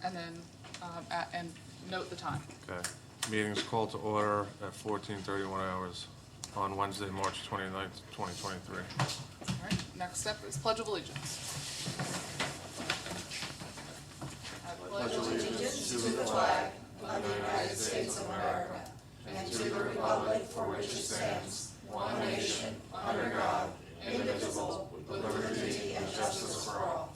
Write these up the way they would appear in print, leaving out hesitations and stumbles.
and then, and note the time. Okay. Meeting is called to order at 14:31 hours on Wednesday, March 29th, 2023. All right, next step is Pledge of Allegiance. I pledge allegiance to the flag of the United States of America and to the republic for which it stands, one nation, under God, indivisible, with liberty and justice for all.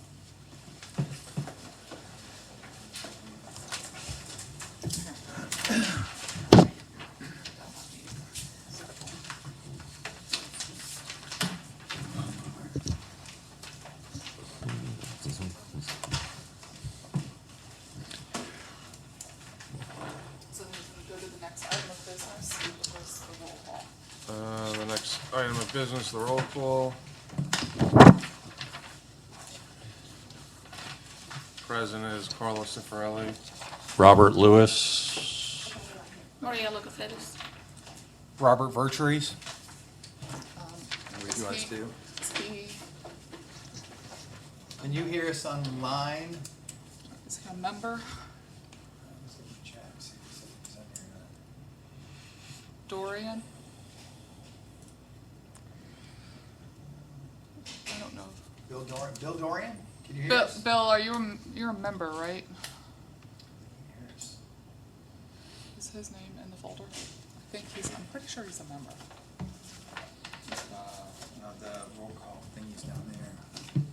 So then we're going to go to the next item of business, which is the roll call. The next item of business, the roll call. President is Carlos Cifarelli. Robert Lewis. Maria Locafetis. Robert Vertrees. Is Do us he- too. Is he, Can you hear us online? is he a member? Dorian? I don't know. Bill Dorian? Can you hear Bill, us? Bill, are you you're a member, right? Is his name in the folder? I'm pretty sure he's a member. The roll call thingy's down there.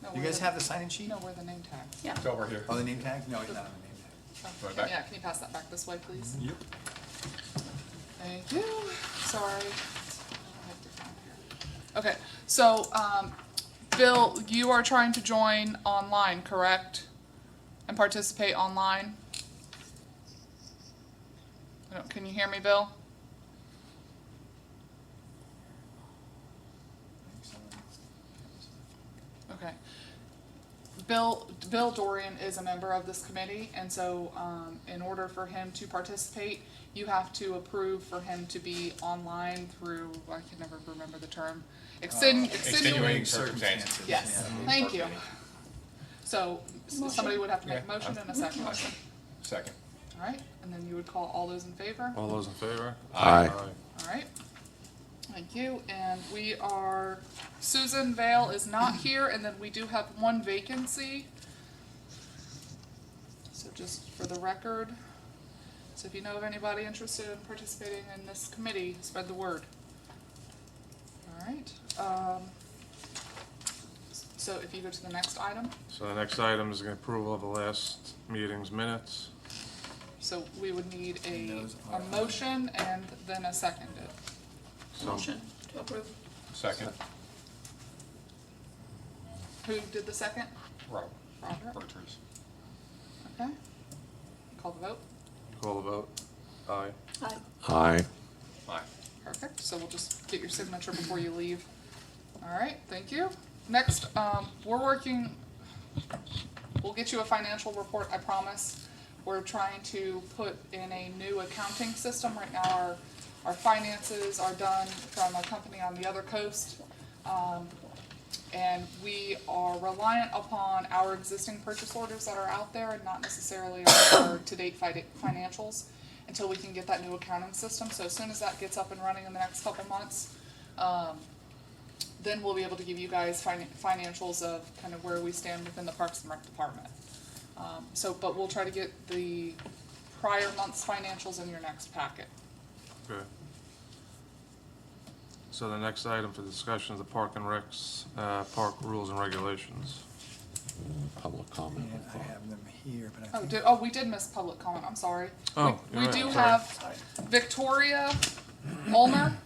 No, You where guys the- have the sign-in sheet? No, where the name tags. Yeah. It's over here. Oh, the name tag? No, it's not on the name tag. Oh, Right back? yeah, can you pass that back this way, please? Yep. Thank you. Sorry. Okay, so, Bill, you are trying to join online, correct? And participate online? Can you hear me, Bill? Okay. Bill Dorian is a member of this committee, and so, in order for him to participate, you have to approve for him to be online through, I can never remember the term. Extenuating circumstances. Yes, Yeah. thank you. So, somebody would have to make a motion and a second. All Second. right, and then you would call all those in favor? All those in favor? Aye. All right, thank you, and Susan Vale is not here, and then we do have one vacancy. So just for the record, so if you know of anybody interested in participating in this committee, spread the word. All right, so if you go to the next item, So the next item is the approval of the last meeting's minutes. so we would need And a those are- motion and then a seconded. So- Motion to approve. Second. Who did the second? Robert. Robert? Berters. Okay. Call the vote. Call the vote. Aye. Aye. Aye. Aye. Perfect. So we'll just get your signature before you leave. All right, thank you. Next, we'll get you a financial report, I promise. We're trying to put in a new accounting system. Right now, our finances are done from a company on the other coast. And we are reliant upon our existing purchase orders that are out there and not necessarily our to-date financials until we can get that new accounting system. So as soon as that gets up and running in the next couple months, then we'll be able to give you guys financials of kind of where we stand within the Parks and Rec department. But we'll try to get the prior month's financials in your next packet. Okay. So the next item for discussion is the Park and Rec's, park rules and regulations. Public comment. And I have them here, but I think. We did miss public comment, I'm sorry. Oh, We you're right, do sorry. have Victoria Ulmer.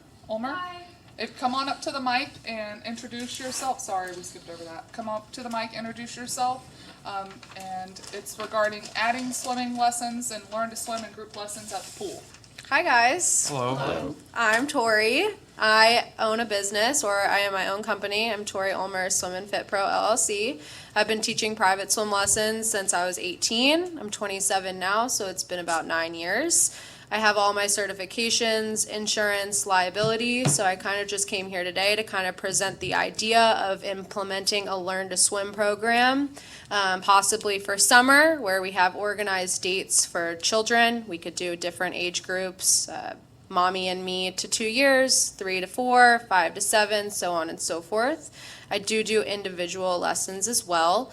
Come on up to the mic and introduce yourself. Sorry, we skipped over that. Come up to the mic, introduce yourself. And it's regarding adding swimming lessons and learn to swim in group lessons at the pool. Hi guys, Hello. I'm Tori. I own a business, or I am my own company. I'm Tori Ulmer, Swim and Fit Pro LLC. I've been teaching private swim lessons since I was 18. I'm 27 now, so it's been about 9 years. I have all my certifications, insurance, liability, so I kind of just came here today to kind of present the idea of implementing a Learn to Swim program, possibly for summer, where we have organized dates for children. We could do different age groups, mommy and me to 2 years, 3 to 4, 5 to 7, so on and so forth. I do individual lessons as well,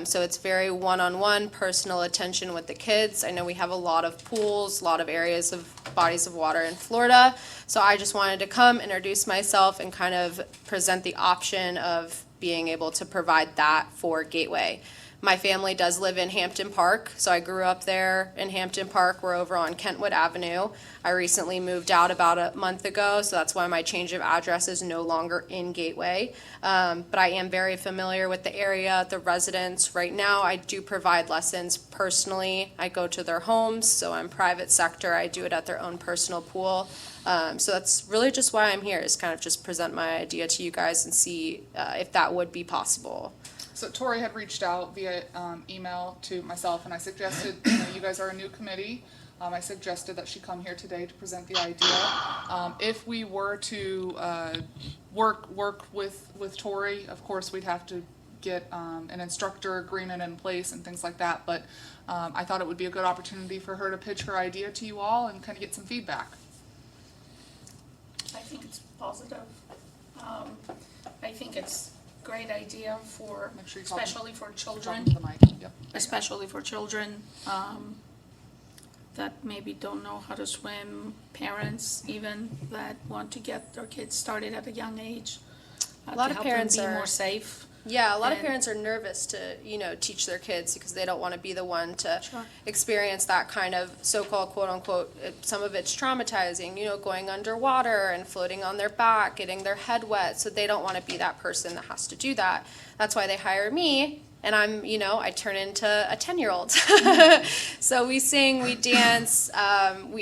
so it's very one-on-one, personal attention with the kids. I know we have a lot of pools, a lot of areas of bodies of water in Florida, so I just wanted to come, introduce myself, and kind of present the option of being able to provide that for Gateway. My family does live in Hampton Park, so I grew up there in Hampton Park. We're over on Kentwood Avenue. I recently moved out about a month ago, so that's why my change of address is no longer in Gateway. But I am very familiar with the area, the residents. Right now, I do provide lessons personally. I go to their homes, so I'm private sector. I do it at their own personal pool. So that's really just why I'm here, is kind of just present my idea to you guys and see if that would be possible. So Tori had reached out via email to myself, and I suggested, you guys are a new committee. I suggested that she come here today to present the idea. If we were to work with Tori, of course, we'd have to get an instructor agreement in place and things like that. But I thought it would be a good opportunity for her to pitch her idea to you all and kind of get some feedback. I think it's positive. I think it's great idea for, Make sure you talk- especially for Talk children, to the mic. Yep. especially for children, that maybe don't know how to swim, parents even that want to get their kids started at a young age. A lot to of help them parents be are- more safe. Yeah, a lot of And- parents are nervous to, teach their kids because they don't want to be the one to Sure. experience that kind of so-called quote-unquote, some of it's traumatizing, going underwater and floating on their back, getting their head wet, so they don't want to be that person that has to do that. That's why they hire me, and I turn into a 10-year-old. So we sing, we dance, I'm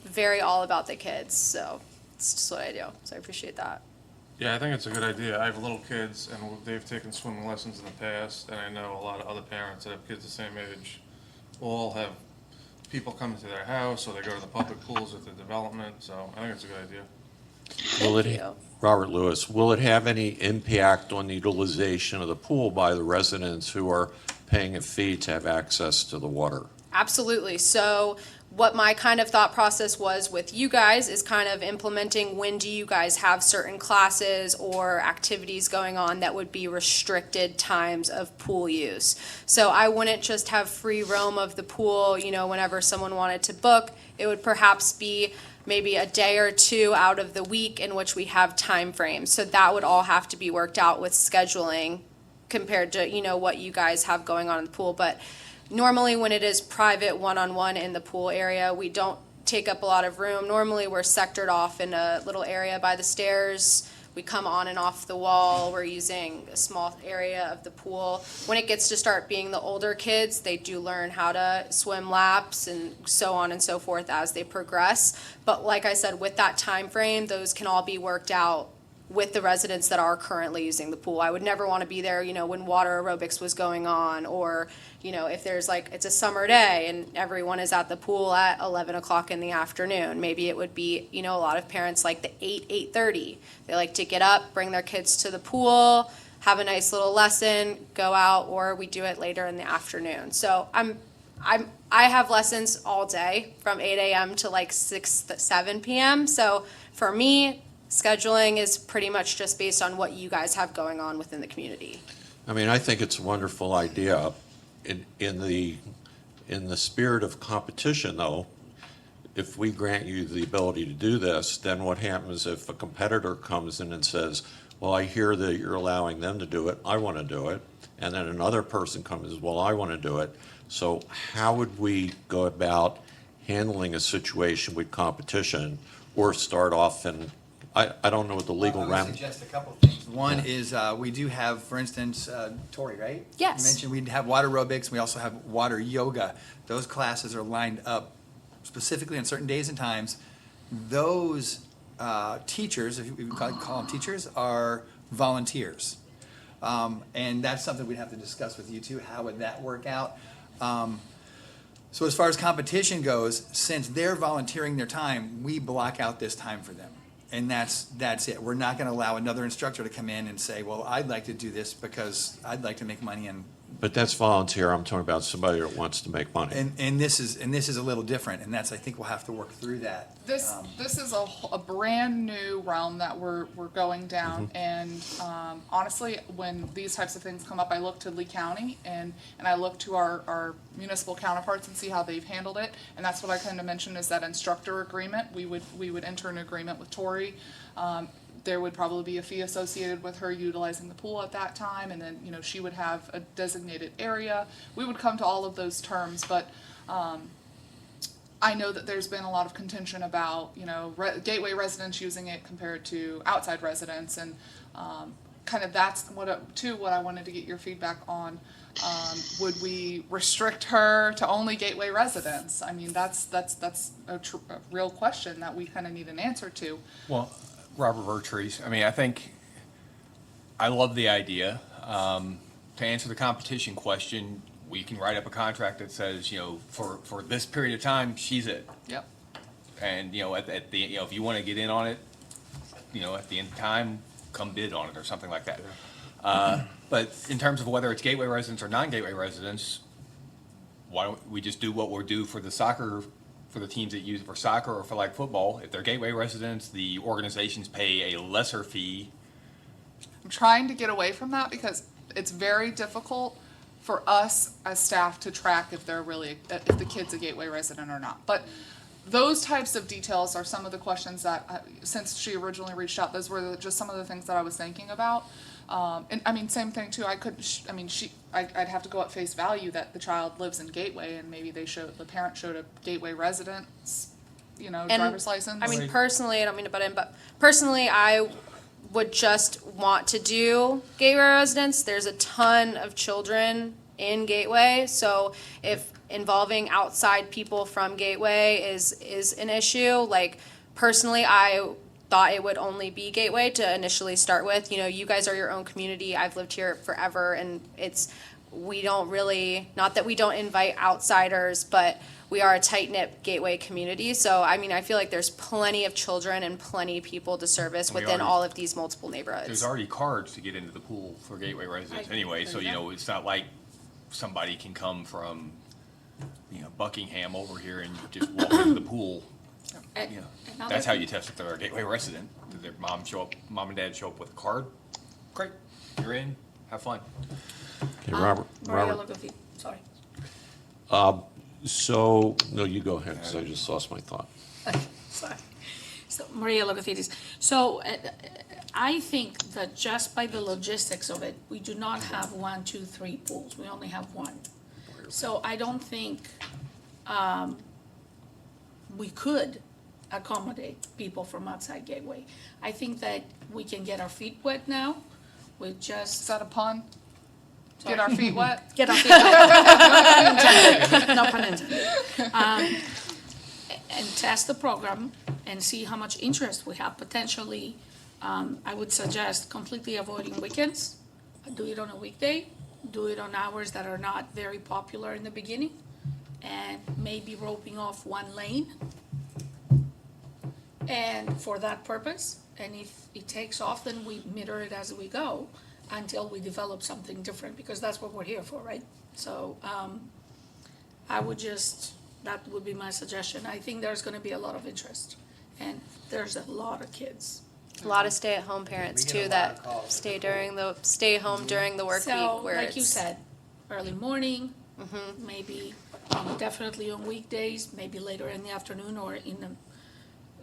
very all about the kids, so it's just what I do, so I appreciate that. Yeah, I think it's a good idea. I have little kids, and they've taken swimming lessons in the past, and I know a lot of other parents that have kids the same age all have people come to their house, or they go to the public pools at the development, so I think it's a good idea. Will Thank it, you. Robert Lewis, will it have any impact on the utilization of the pool by the residents who are paying a fee to have access to the water? Absolutely. So what my kind of thought process was with you guys is kind of implementing, when do you guys have certain classes or activities going on that would be restricted times of pool use. So I wouldn't just have free roam of the pool, whenever someone wanted to book. It would perhaps be maybe a day or two out of the week in which we have time frames. So that would all have to be worked out with scheduling compared to, what you guys have going on in the pool. But normally when it is private one-on-one in the pool area, we don't take up a lot of room. Normally we're sectored off in a little area by the stairs. We come on and off the wall. We're using a small area of the pool. When it gets to start being the older kids, they do learn how to swim laps and so on and so forth as they progress. But like I said, with that time frame, those can all be worked out with the residents that are currently using the pool. I would never want to be there, when water aerobics was going on, or, if there's it's a summer day and everyone is at the pool at 11 o'clock in the afternoon. Maybe it would be, a lot of parents like the 8:30. They like to get up, bring their kids to the pool, have a nice little lesson, go out, or we do it later in the afternoon. So I have lessons all day from 8 a.m. to 6, 7 p.m. So for me, scheduling is pretty much just based on what you guys have going on within the community. I mean, I think it's a wonderful idea. In the spirit of competition, though, if we grant you the ability to do this, then what happens if a competitor comes in and says, well, I hear that you're allowing them to do it, I want to do it, and then another person comes and says, well, I want to do it. So how would we go about handling a situation with competition, or start off and I don't know what the legal I would ram. suggest a couple of things. One is, we do have, for instance, Tori, right? Yes. You mentioned we'd have water aerobics, we also have water yoga. Those classes are lined up specifically on certain days and times. Those teachers, if you call them teachers, are volunteers. And that's something we'd have to discuss with you too. How would that work out? So as far as competition goes, since they're volunteering their time, we block out this time for them. And that's it. We're not gonna allow another instructor to come in and say, well, I'd like to do this because I'd like to make money and But that's volunteer. I'm talking about somebody that wants to make money. And this is a little different, and that's, I think we'll have to work through that. This is a brand new realm that we're going down, and honestly, when these types of things come up, I look to Lee County and I look to our municipal counterparts and see how they've handled it, and that's what I kind of mentioned is that instructor agreement. We would enter an agreement with Tori. There would probably be a fee associated with her utilizing the pool at that time, and then, she would have a designated area. We would come to all of those terms, but, I know that there's been a lot of contention about, Gateway residents using it compared to outside residents, and, kind of that's what I wanted to get your feedback on. Would we restrict her to only Gateway residents? I mean, that's a real question that we kind of need an answer to. Well, Robert Vertrees, I love the idea. To answer the competition question, we can write up a contract that says, for this period of time, she's it. Yep. And, at the, if you want to get in on it, at the end of time, come bid on it or something like that. But in terms of whether it's Gateway residents or non-Gateway residents, why don't we just do what we're due for the soccer, for the teams that use it for soccer or for like football? If they're Gateway residents, the organizations pay a lesser fee. I'm trying to get away from that because it's very difficult for us as staff to track if the kid's a Gateway resident or not. But those types of details are some of the questions that, since she originally reached out, those were just some of the things that I was thinking about. And same thing too. I'd have to go at face value that the child lives in Gateway, and maybe the parent showed a Gateway residence, driver's license. Personally, I don't mean to butt in, but personally, I would just want to do Gateway residents. There's a ton of children in Gateway, so if involving outside people from Gateway is an issue, personally, I thought it would only be Gateway to initially start with. You guys are your own community. I've lived here forever, and we don't really, not that we don't invite outsiders, but we are a tight-knit Gateway community. So, I feel like there's plenty of children and plenty of people to service within all of these multiple neighborhoods. There's already cards to get into the pool for Gateway residents anyway, so, it's not like somebody can come from, Buckingham over here and just walk into the pool. That's how you test if they're a Gateway resident. Did their mom and dad show up with a card? Great, you're in, have fun. Okay, Robert. Maria Logofidi, sorry. So, no, you go ahead, because I just lost my thought. Sorry. So, Maria Logofidis. So, I think that just by the logistics of it, we do not have 1, 2, 3 pools. We only have one. So, I don't think we could accommodate people from outside Gateway. I think that we can get our feet wet now with just. Is that a pun? Get our feet wet? Get our feet wet. No pun intended. And test the program and see how much interest we have. Potentially, I would suggest completely avoiding weekends. Do it on a weekday. Do it on hours that are not very popular in the beginning. And maybe roping off one lane. And for that purpose, and if it takes off, then we meter it as we go until we develop something different, because that's what we're here for, right? So, that would be my suggestion. I think there's gonna be a lot of interest, and there's a lot of kids. A lot of stay-at-home parents We get too a lot that of calls. stay home during the work So, week where like you it's- said, early morning, maybe, definitely on weekdays, maybe later in the afternoon, or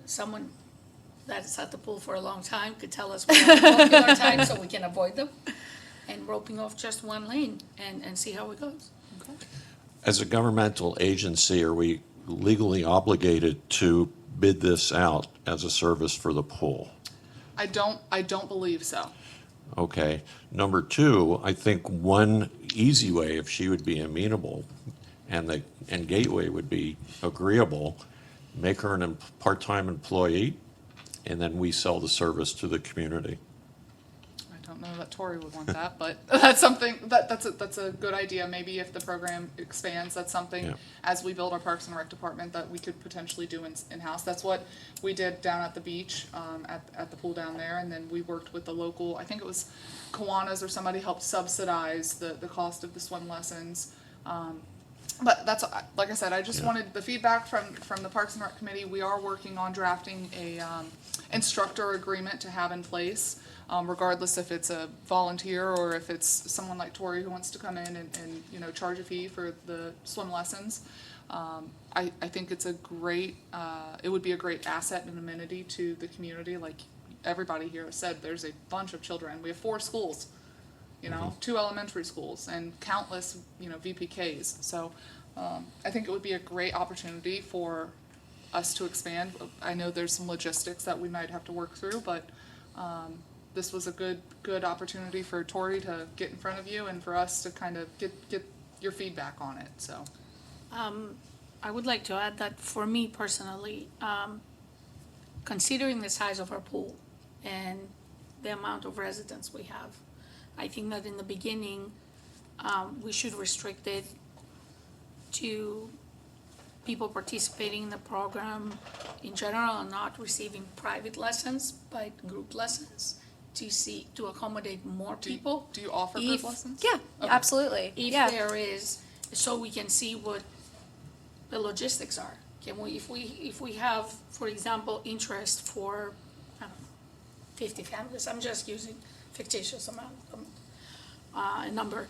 someone that's at the pool for a long time could tell us what are the popular times so we can avoid them, and roping off just one lane and see how it goes. As a governmental agency, are we legally obligated to bid this out as a service for the pool? I don't believe so. Okay. Number two, I think one easy way, if she would be amenable and Gateway would be agreeable, make her a part-time employee, and then we sell the service to the community. don't know that Tori would want that, but that's something, that's a good idea. Maybe if the program expands, that's something, Yeah. as we build our Parks and Rec department, that we could potentially do in-house. That's what we did down at the beach, at the pool down there, and then we worked with the local, I think it was Kiwanis or somebody helped subsidize the cost of the swim lessons. But that's, like I said, I just Yeah. wanted the feedback from the Parks and Rec Committee. We are working on drafting a, instructor agreement to have in place, regardless if it's a volunteer or if it's someone like Tori who wants to come in and, you know, charge a fee for the swim lessons. I think it's a great, it would be a great asset and amenity to the community. Like everybody here said, there's a bunch of children. We have 4 schools, you know, 2 elementary schools and countless, you know, VPKs. So I think it would be a great opportunity for us to expand. I know there's some logistics that we might have to work through, but this was a good opportunity for Tori to get in front of you and for us to kind of get your feedback on it, so. I would like to add that for me personally, considering the size of our pool and the amount of residents we have, I think that in the beginning, we should restrict it to people participating in the program in general and not receiving private lessons, but group lessons to accommodate more people. Do you offer group If- lessons? Yeah, Okay. absolutely. If Yeah. there is, so we can see what the logistics are. Can we, if we have, for example, interest for, I don't know, 50 families, I'm just using fictitious amount, a number,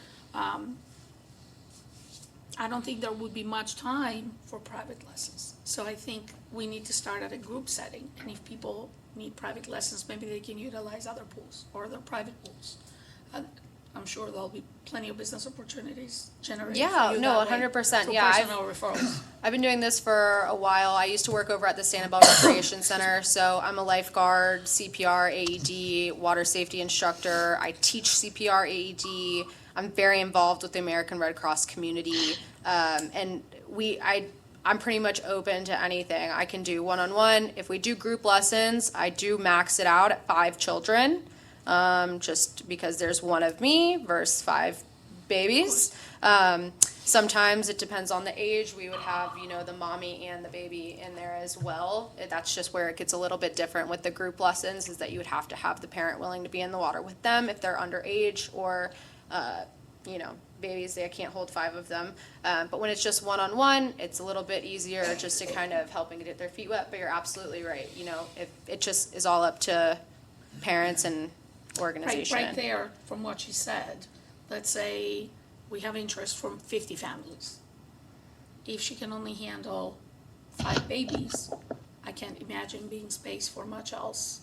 I don't think there would be much time for private lessons. So I think we need to start at a group setting, and if people need private lessons, maybe they can utilize other pools or their private pools. I'm sure there'll be plenty of business opportunities generated Yeah, for you no, that way 100%, through yeah, I've- personal referrals. I've been doing this for a while. I used to work over at the Sanibel Recreation Center, so I'm a lifeguard, CPR, AED, water safety instructor. I teach CPR, AED. I'm very involved with the American Red Cross community, and I'm pretty much open to anything. I can do one-on-one. If we do group lessons, I do max it out at 5 children, just because there's one of me versus 5 babies. Sometimes it depends on the age. We would have, you know, the mommy and the baby in there as well. That's just where it gets a little bit different with the group lessons, is that you would have to have the parent willing to be in the water with them if they're underage or, you know, babies, they can't hold 5 of them. But when it's just one-on-one, it's a little bit easier just to kind of helping get their feet wet. But you're absolutely right. You know, it just is all up to parents and organization. Right there, from what she said, let's say we have interest from 50 families. If she can only handle 5 babies, I can't imagine being space for much else.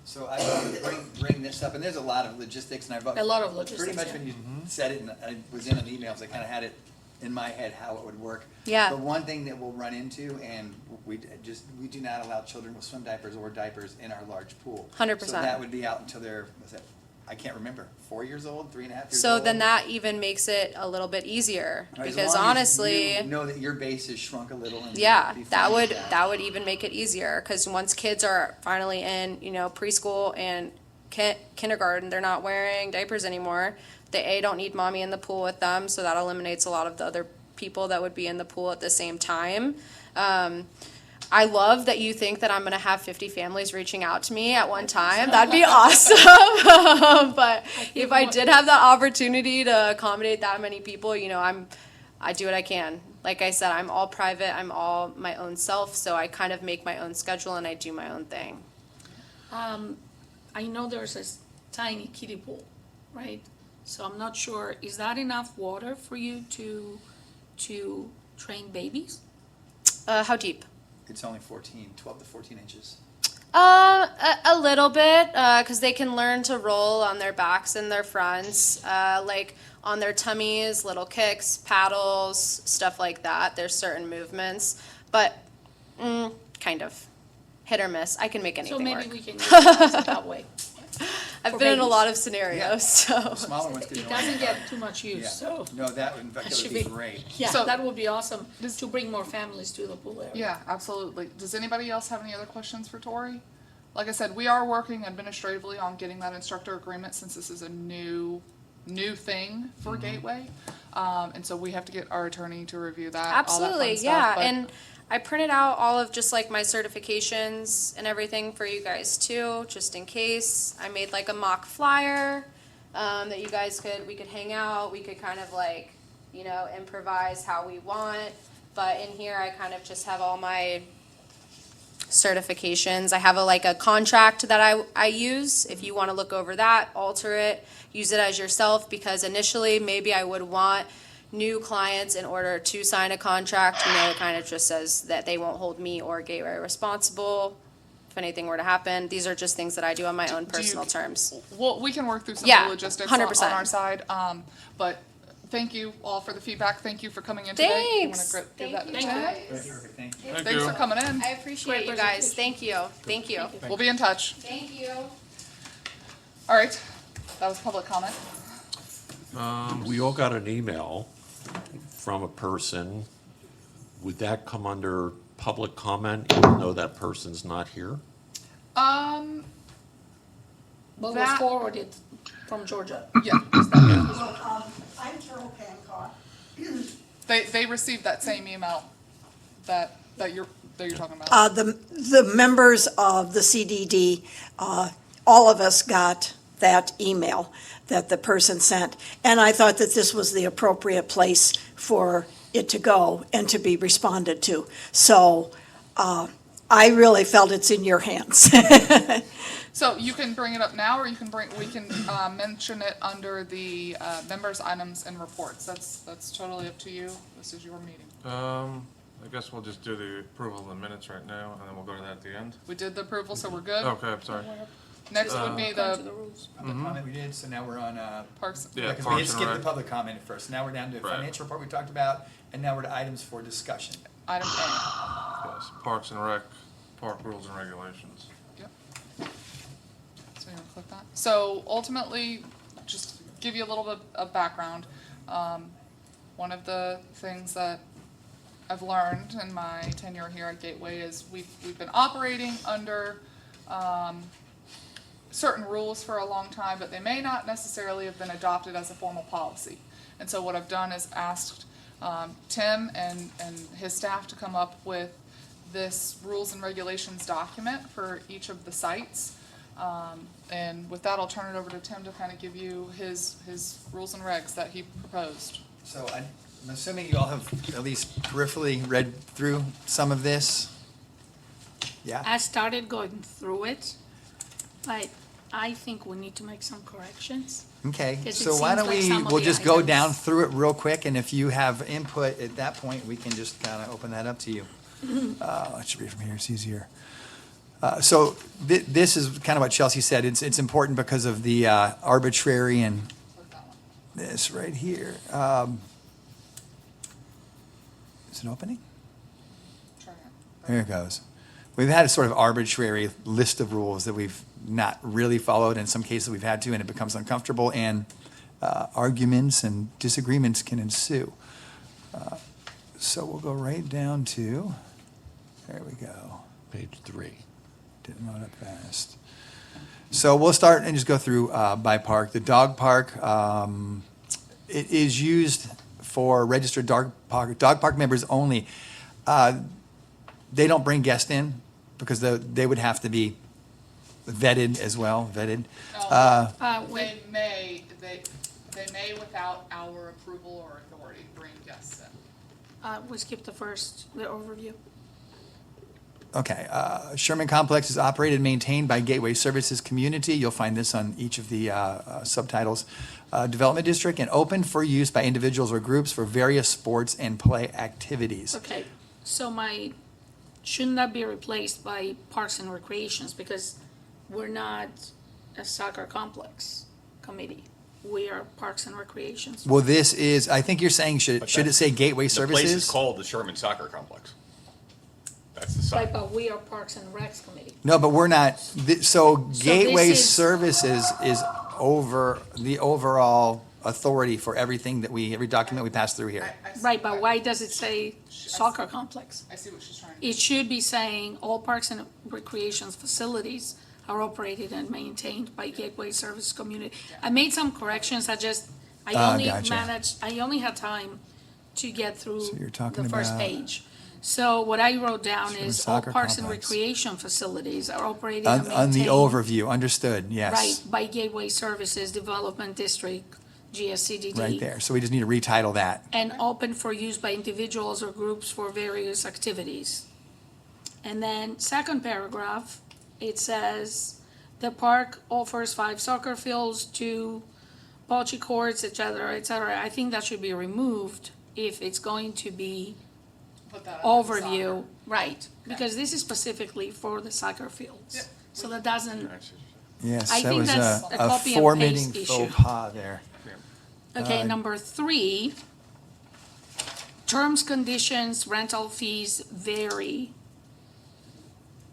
So I want to bring this up, and there's a lot of logistics, and I've. A lot of Pretty logistics, much yeah. when you said it, and I was in an email, so I kind of had it in my head how it would work. Yeah. The one thing that we'll run into, and we do not allow children with swim diapers or diapers in our large pool. 100%. So that would be out until they're, what's that, I can't remember, 4 years old, 3.5 years old? So then that even makes it a little bit easier, As because long as honestly, you know that your base is shrunk a little and. yeah, be fine that with would would even make it easier, because once kids are finally in, you know, preschool and kindergarten, they're not wearing diapers anymore. They don't need mommy in the pool with them, so that eliminates a lot of the other people that would be in the pool at the same time. I love that you think that I'm gonna have 50 families reaching out to me at one time. That'd be awesome. But if I did have that opportunity to accommodate that many people, you know, I do what I can. Like I said, I'm all private, I'm all my own self, so I kind of make my own schedule and I do my own thing. I know there's this tiny kiddie pool, right? So I'm not sure, is that enough water for you to train babies? How deep? It's only 12 to 14 inches. A little bit, because they can learn to roll on their backs and their fronts, like on their tummies, little kicks, paddles, stuff like that. There's certain movements, but kind of hit or miss. I can make anything So maybe work. we can utilize it that way. I've for been in a babies. lot of scenarios, so. The smaller ones could. It doesn't get too much Yeah. use, so. No, that, in fact, that should would be be- great. Yeah, So- that would be awesome, to bring more families to the pool area. Yeah, absolutely. Does anybody else have any other questions for Tori? like I said, we are working administratively on getting that instructor agreement since this is a new thing for Gateway. And so we have to get our attorney to review that, all that fun Absolutely, stuff, yeah, but- and I printed out all of just like my certifications and everything for you guys too, just in case. I made like a mock flyer, that you guys we could hang out, we could kind of like, improvise how we want. But in here, I kind of just have all my certifications. I have a contract that I use. If you want to look over that, alter it, use it as yourself, because initially, maybe I would want new clients in order to sign a contract, it kind of just says that they won't hold me or Gateway responsible if anything were to happen. These are just things that I do on my own Do you- personal terms. Well, we can work through some of Yeah, the logistics 100%. on our side, but thank you all for the feedback, thank you for coming in today. You wanna Thanks. give that to Thank Tim? you. Perfect, thank you. Thank Thanks you. for coming in, I appreciate you guys. Thank you. Thank you. we'll be in touch. Thank you. All right, that was public comment. We all got an email from a person. Would that come under public comment even though that person's not here? But was That- forwarded from Georgia. Yeah, I'm Carol Hancock. they received that same email that you're talking about. The members of the CDD, all of us got that email that the person sent. And I thought that this was the appropriate place for it to go and to be responded to. So I really felt it's in your hands. So you can bring it up now, or we can mention it under the members' items and reports. That's totally up to you. This is your meeting. I guess we'll just do the approval of the minutes right now, and then we'll go to that at the end. We did the approval, so we're good. Okay, I'm sorry. Next would be According to the rules. Public comment we did, so now we're on, parks. Yeah, because we Parks had and skipped the Rec. public comment at first. Now we're down to Right. financial report we talked about, and now we're to items for discussion. Item A. Yes, Parks and Rec, park rules and regulations. Yep. So you want to click that? So ultimately, just give you a little bit of background. One of the things that I've learned in my tenure here at Gateway is we've been operating under certain rules for a long time, but they may not necessarily have been adopted as a formal policy. And so what I've done is asked Tim and his staff to come up with this rules and regulations document for each of the sites. And with that, I'll turn it over to Tim to kind of give you his rules and regs that he proposed. So I'm assuming you all have at least peripherally read through some of this? Yeah? I started going through it, but I think we need to make some corrections. Okay, Because it so why seems don't like some of we'll the just go items- down through it real quick, and if you have input at that point, we can just kind of open that up to you. It should be from here, it's easier. So this is kind of what Chelsea said, it's important because of the arbitrary and Click that one. this right here. Is it opening? Try it. There it goes. We've had a sort of arbitrary list of rules that we've not really followed. In some cases, we've had to, and it becomes uncomfortable, and arguments and disagreements can ensue. So we'll go right down to, there we go. Page 3. Didn't load up fast. So we'll start and just go through by park. The dog park, it is used for registered dog park members only. They don't bring guests in because they would have to be vetted as well, vetted. They may without our approval or authority bring guests in. We skipped the overview. Okay, Sherman Complex is operated and maintained by Gateway Services Community. You'll find this on each of the subtitles. Development District and open for use by individuals or groups for various sports and play activities. Okay, so shouldn't that be replaced by Parks and Recreations, because we're not a soccer complex committee. We are Parks and Recreations. Well, this is, I think you're saying, should it say Gateway The place is Services? called the Sherman Soccer Complex. That's the Right, site. but we are Parks and Recs committee. No, but we're not, so Gateway this is- Services is over the overall authority for everything that every document we pass through here. I see- Right, but why does it say soccer complex? I see what she's trying to do. It should be saying all parks and recreation facilities are operated and maintained by Gateway Service Community. I made some corrections, I only had time to get through So you're talking the first about- page. So what I wrote down Sure, is all soccer parks and complex. recreation facilities are operated and On the maintained. overview, understood, yes. Right, by Gateway Services Development District, GSCDD. Right there. So we just need to retitle that. And open for use by individuals or groups for various activities. And then second paragraph, it says, the park offers 5 soccer fields, 2 bocce courts, et cetera, et cetera. I think that should be removed if it's going to be Put that under the overview, soccer. right? Because this is specifically for the soccer fields. Yep. So that doesn't, Yes, I that think was that's a copy and paste formatting issue. faux pas there. okay, number 3, terms, conditions, rental fees vary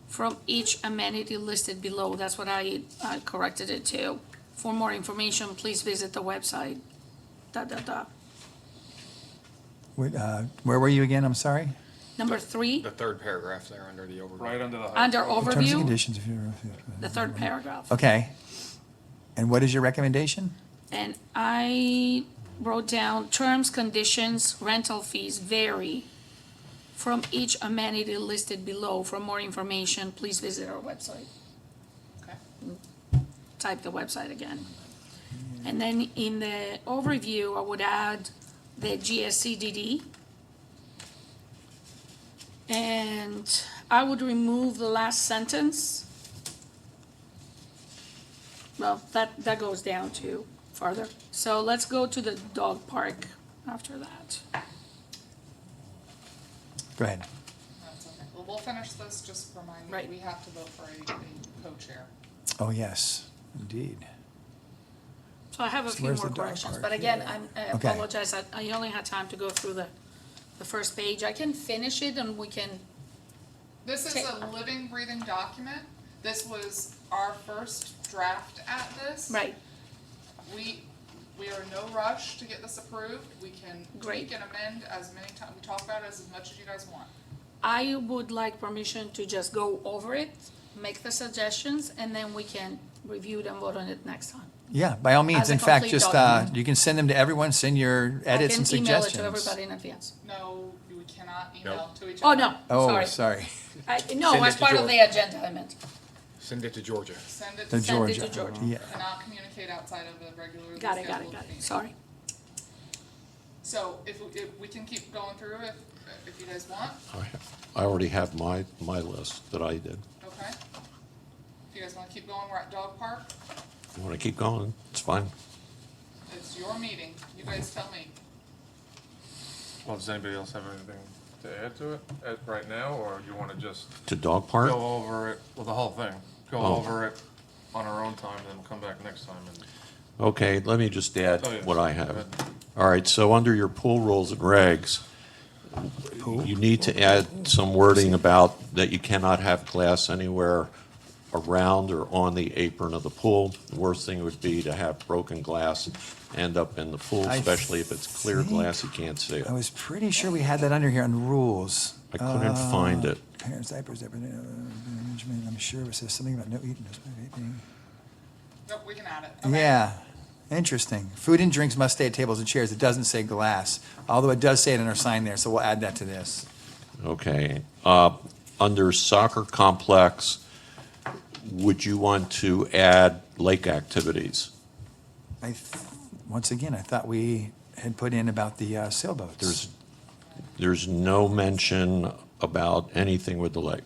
from each amenity listed below. That's what I corrected it to. For more information, please visit the website. Where were you again? I'm sorry? Number 3, The third paragraph there under the overview. Right under the. under Terms and overview, conditions. the third paragraph. Okay. And what is your recommendation? And I wrote down, terms, conditions, rental fees vary from each amenity listed below. For more information, please visit our website. Okay. Type the website again. And then in the overview, I would add the GSCDD. And I would remove the last sentence. Well, that goes down to farther. So let's go to the dog park after that. Go ahead. That's okay. Well, we'll finish this, just remind me, Right. we have to vote for a co-chair. Oh, yes, indeed. So I have a So few where's more the dog corrections, park but again, here? I Okay. apologize, I only had time to go through the first page. I can finish it and we can, This is a living, breathing document. This was our first draft at this. right, We are in no rush to get this approved. We can Great. tweak and amend as many times, we talk about it as much as you guys want. I would like permission to just go over it, make the suggestions, and then we can review it and vote on it next time. Yeah, by all means. As a In fact, complete just, document. you can send them to everyone, send your edits and I can email it suggestions. to everybody in advance. No, we cannot email Nope. to each Oh, other. no, Oh, sorry. sorry. No, Send as it to part of George. the agenda, I meant. Send it to Georgia. Send it To to Send it Georgia. to Georgia. Yeah. cannot communicate outside of the regularly Got it, scheduled got it, meeting. sorry. So if we can keep going through if you guys want, I already have my list that I did. okay? If you guys wanna keep going, we're at dog park. If you want to keep going, it's fine. It's your meeting. You guys tell me. Well, does anybody else have anything to add to it right now, or do you wanna just To dog park? go over it, well, the whole thing? Go Oh. over it on our own time, then come back next time and. Okay, let me just add Oh, yes. what I Go have. ahead. All right, so under your pool rules and regs, you need to add some wording about that you cannot have glass anywhere around or on the apron of the pool. The worst thing would be to have broken glass end up in the pool, I especially if it's clear think- glass, you can't see it. I was pretty sure we had that under here on rules. I couldn't find it. Parents, diapers, management, I'm sure it says something about no eating, no vaping. Nope, we can add it. Okay. Yeah, interesting. Food and drinks must stay at tables and chairs. It doesn't say glass, although it does say it in our sign there, so we'll add that to this. Okay, under soccer complex, would you want to add lake activities? Once again, I thought we had put in about the sailboats. There's no mention about anything with the lake.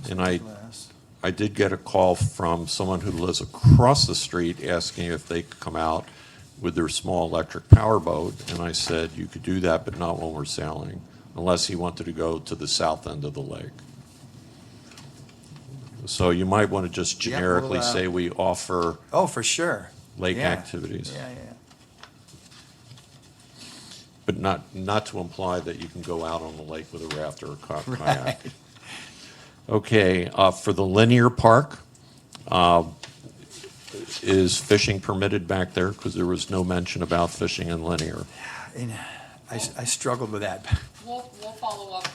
And I did get a call from someone who lives across the street asking if they could come out with their small electric power boat, and I said, you could do that, but not when we're sailing, unless he wanted to go to the south end of the lake. So you might want to just Yeah, we'll, generically say we offer Oh, for sure. lake Yeah. activities, Yeah, yeah. but not to imply that you can go out on the lake with a raft or a kayak. Right. Okay, for the linear park, is fishing permitted back there? Because there was no mention about fishing in Linear. And I struggled with that. We'll follow up,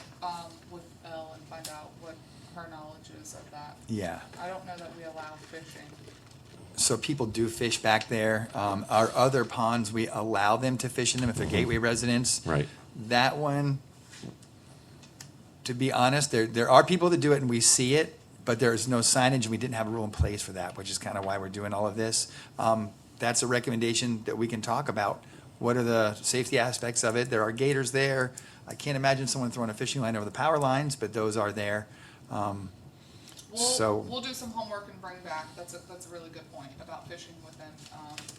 with Elle and find out what her knowledge is of that. Yeah. I don't know that we allow fishing. So people do fish back there. Our other ponds, we allow them to fish in them if they're Gateway residents. Right. That one, to be honest, there are people that do it and we see it, but there's no signage and we didn't have a rule in place for that, which is kind of why we're doing all of this. That's a recommendation that we can talk about. What are the safety aspects of it? There are gators there. I can't imagine someone throwing a fishing line over the power lines, but those are there. So- We'll do some homework and bring back, that's a really good point about fishing within,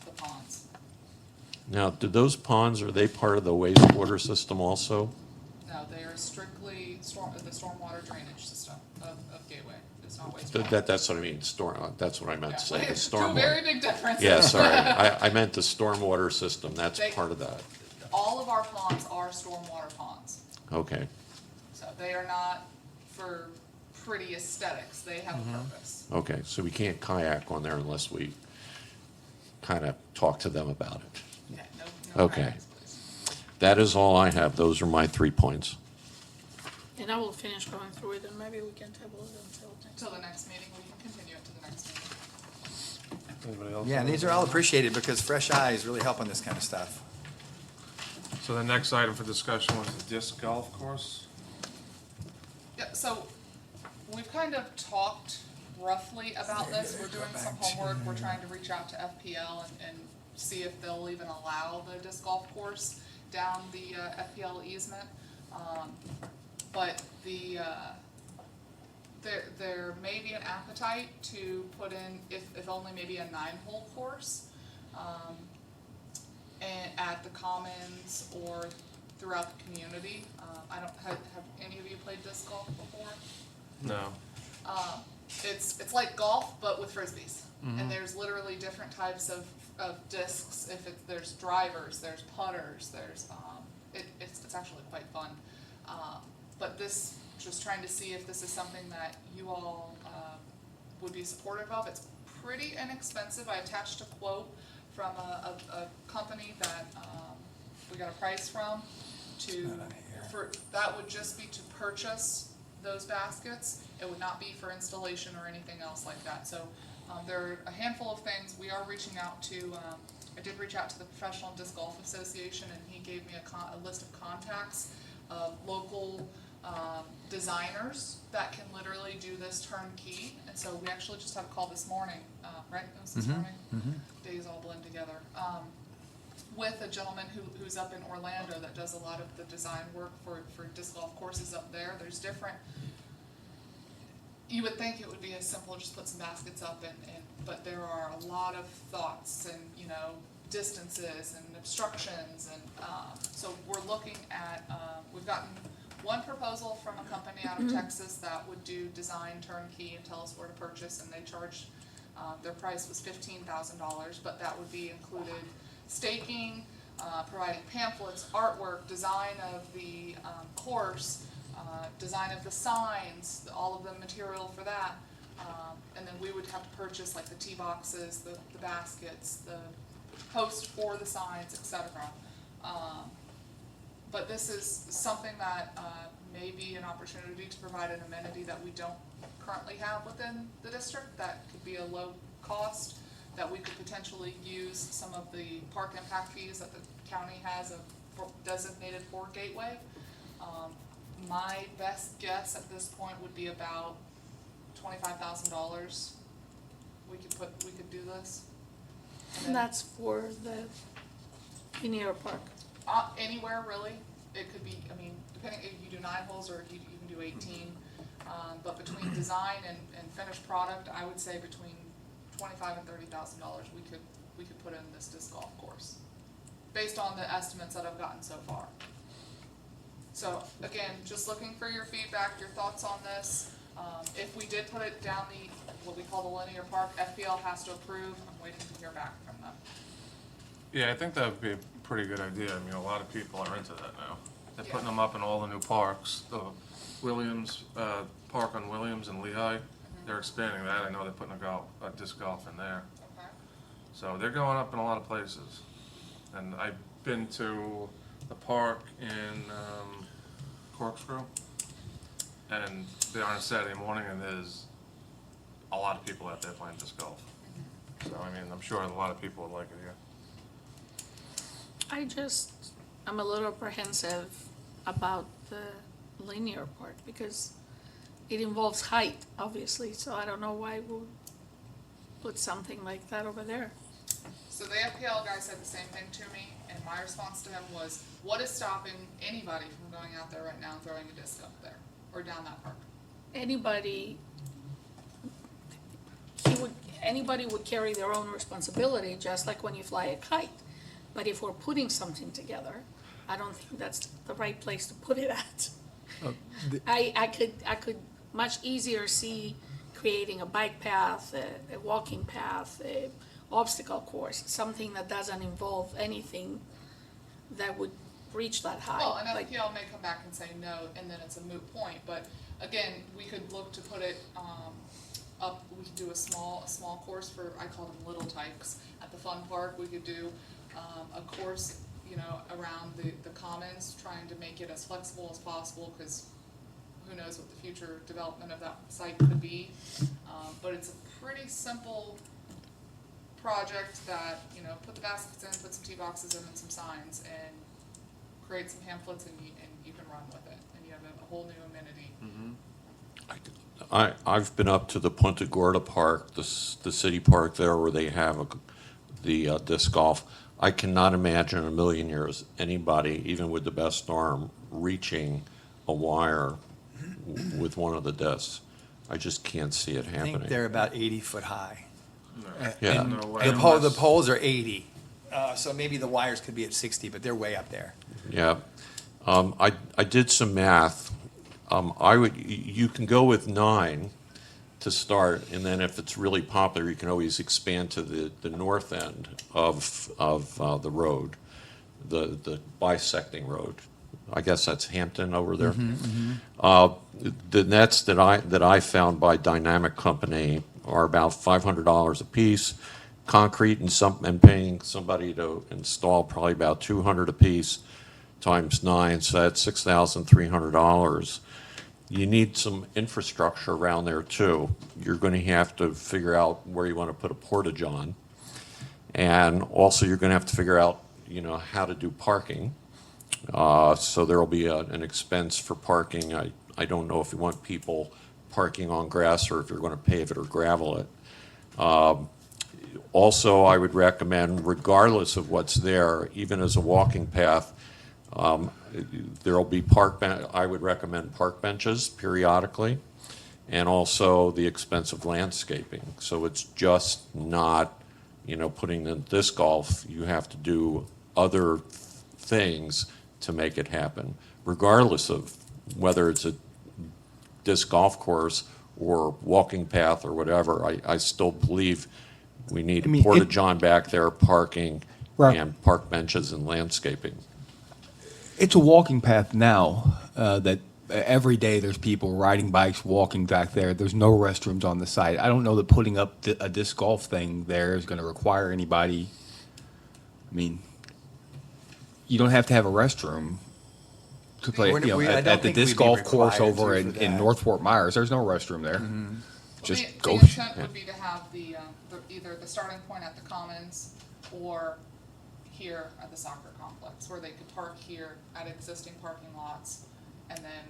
the ponds. Now, do those ponds, are they part of the wastewater system also? No, they are strictly the stormwater drainage system of Gateway, it's not wastewater. That's what I mean, that's what I meant to say, the Two stormwater. very big differences. Yeah, sorry, I meant the stormwater system, that's They- part of that. All of our ponds are stormwater ponds, Okay, so they are not for pretty aesthetics, they have a purpose. okay, so we can't kayak on there unless we kind of talk to them about it. Yeah, no Okay. kayaks, please. That is all I have, those are my 3 points. And I will finish going through it, and maybe we can table it until next. Till the next meeting, we can continue it to the next meeting. Anybody else? Yeah, and these are all appreciated because fresh eyes really help on this kind of stuff. So the next item for discussion was the disc golf course. Yeah, so we've kind of talked roughly about this. We're doing some homework. We're trying to reach out to FPL and see if they'll even allow the disc golf course down the FPL easement. But there may be an appetite to put in, if only maybe a 9-hole course, and at the Commons or throughout the community. Have any of you played disc golf before? No. It's like golf, but with frisbees. And there's literally different types of discs. There's drivers, there's putters, it's actually quite fun. But just trying to see if this is something that you all would be supportive of. It's pretty inexpensive. I attached a quote from a company that we got a price from that would just be to purchase those baskets. It would not be for installation or anything else like that. So there are a handful of things. We are reaching out to, I did reach out to the Professional Disc Golf Association, and he gave me a list of contacts of local designers that can literally do this turnkey. And so we actually just had a call this morning, right? It was this morning? Days all blend together. With a gentleman who's up in Orlando that does a lot of the design work for disc golf courses up there. There's different, you would think it would be as simple, just put some baskets up but there are a lot of thoughts and, distances and obstructions and, so we're looking at, we've gotten one proposal from a company out of Texas that would do design turnkey and tell us where to purchase, and they charged, their price was $15,000, but that would be included staking, providing pamphlets, artwork, design of the course, design of the signs, all of the material for that. And then we would have to purchase like the tee boxes, the baskets, the post for the signs, etc. But this is something that may be an opportunity to provide an amenity that we don't currently have within the district that could be a low cost, that we could potentially use some of the park impact fees that the county has designated for Gateway. My best guess at this point would be about $25,000. We could do this. And that's for the linear park. Anywhere really. It could be, depending if you do 9 holes or if you can do 18. But between design and finished product, I would say between $25,000 and $30,000 we could put in this disc golf course, based on the estimates that I've gotten so far. So again, just looking for your feedback, your thoughts on this. If we did put it down what we call the linear park, FPL has to approve. I'm waiting to hear back from them. Yeah, I think that would be a pretty good idea. A lot of people are into that now. They're putting Yeah. them up in all the new parks. The Williams, Park on Williams and Lehigh, they're expanding that. I know they're putting a disc golf in there. Okay. So they're going up in a lot of places. And I've been to the park in Corkscrew, and they're on a Saturday morning, and there's a lot of people out there playing disc golf. So, I mean, I'm sure a lot of people would like it here. I'm a little apprehensive about the linear part because it involves height, obviously, so I don't know why we'll put something like that over there. So the FPL guy said the same thing to me, and my response to him was, what is stopping anybody from going out there right now and throwing a disc up there, or down that park? Anybody would carry their own responsibility, just like when you fly a kite. But if we're putting something together, I don't think that's the right place to put it at. I could much easier see creating a bike path, a walking path, a obstacle course, something that doesn't involve anything that would reach that high. Well, and like- FPL may come back and say no, and then it's a moot point, but again, we could look to put it, up, we could do a small course for, I call them little tykes, at the fun park, we could do, a course, you know, around the commons, trying to make it as flexible as possible, cause who knows what the future development of that site could be. But it's a pretty simple project that, you know, put the baskets in, put some tee boxes in and some signs, and create some pamphlets, and you can run with it, and you have a whole new amenity. I've been up to the Punta Gorda Park, the city park there where they have the disc golf. I cannot imagine in a million years anybody, even with the best arm, reaching a wire with one of the discs. I just can't see it I happening. think they're about 80 foot high. Yeah. And No way. the poles are 80. So maybe the wires could be at 60, but they're way up there. Yeah. I did some math. You can go with 9 to start, and then if it's really popular, you can always expand to the north end of the road, the bisecting road. I guess that's Hampton over there. The nets that I found by Dynamic Company are about $500 a piece. Concrete and paying somebody to install probably about $200 a piece times 9, so that's $6,300. You need some infrastructure around there too. You're going to have to figure out where you want to put a porta-john. And also you're going to have to figure out, you know, how to do parking. So there'll be an expense for parking. I don't know if you want people parking on grass or if you're going to pave it or gravel it. Also, I would recommend, regardless of what's there, even as a walking path, there'll be I would recommend park benches periodically, and also the expense of landscaping. So it's just not, you know, putting in disc golf. You have to do other things to make it happen, regardless of whether it's a disc golf course or walking path or whatever. I still believe we need I mean, a porta-john back there, parking, Right. and park benches and landscaping. It's a walking path now, that every day there's people riding bikes, walking back there. There's no restrooms on the site. I don't know that putting up a disc golf thing there is gonna require anybody. I mean, you don't have to have a restroom to play, We're- you know, we- I at don't the think disc we'd be golf course required over to in for that. North Fort Myers. There's no restroom there. Well, Just the go. intent would be to have either the starting point at the commons or here at the soccer complex, where they could park here at existing parking lots, and then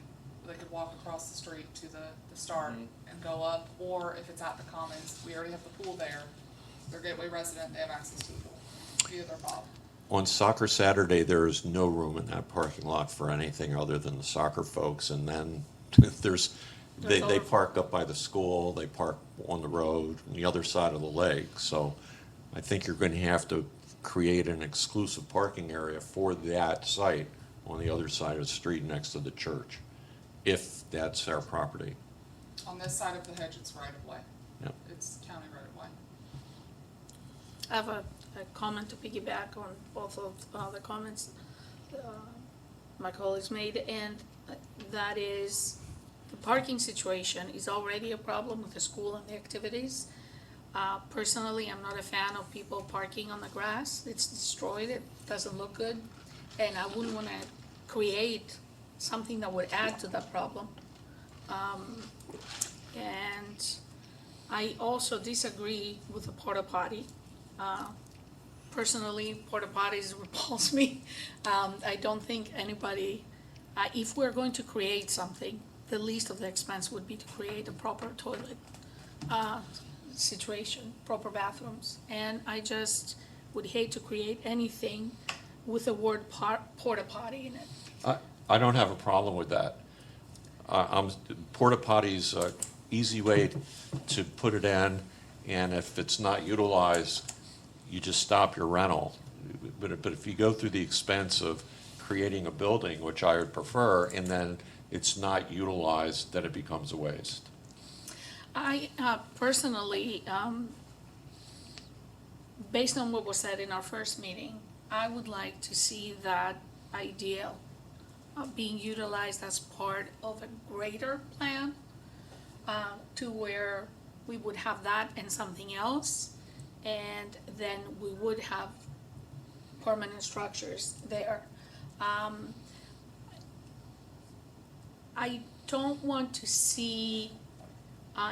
they could walk across the street to the start and go up, or if it's at the commons, we already have the pool there. They're Gateway resident, they have access to the pool via their fob. On Soccer Saturday, there is no room in that parking lot for anything other than the soccer folks, and then they That's all. park up by the school, they park on the road, on the other side of the lake, so I think you're gonna have to create an exclusive parking area for that site on the other side of the street next to the church, if that's our property. On this side of the hedge, it's right of way. Yep. It's county right of way. I have a comment to piggyback on both of the comments my colleagues made, and that is, the parking situation is already a problem with the school and the activities. Personally, I'm not a fan of people parking on the grass. It's destroyed, it doesn't look good, and I wouldn't wanna create something that would add to that problem. And I also disagree with the porta potty. Personally, porta potties repulse me. I don't think anybody, if we're going to create something, the least of the expense would be to create a proper toilet situation, proper bathrooms. And I just would hate to create anything with the word porta potty in it. I don't have a problem with that. Porta potties, easy way to put it in, and if it's not utilized, you just stop your rental. But if you go through the expense of creating a building, which I would prefer, and then it's not utilized, then it becomes a waste. I personally, based on what was said in our first meeting, I would like to see that idea being utilized as part of a greater plan, to where we would have that and something else, and then we would have permanent structures there. I don't want to see,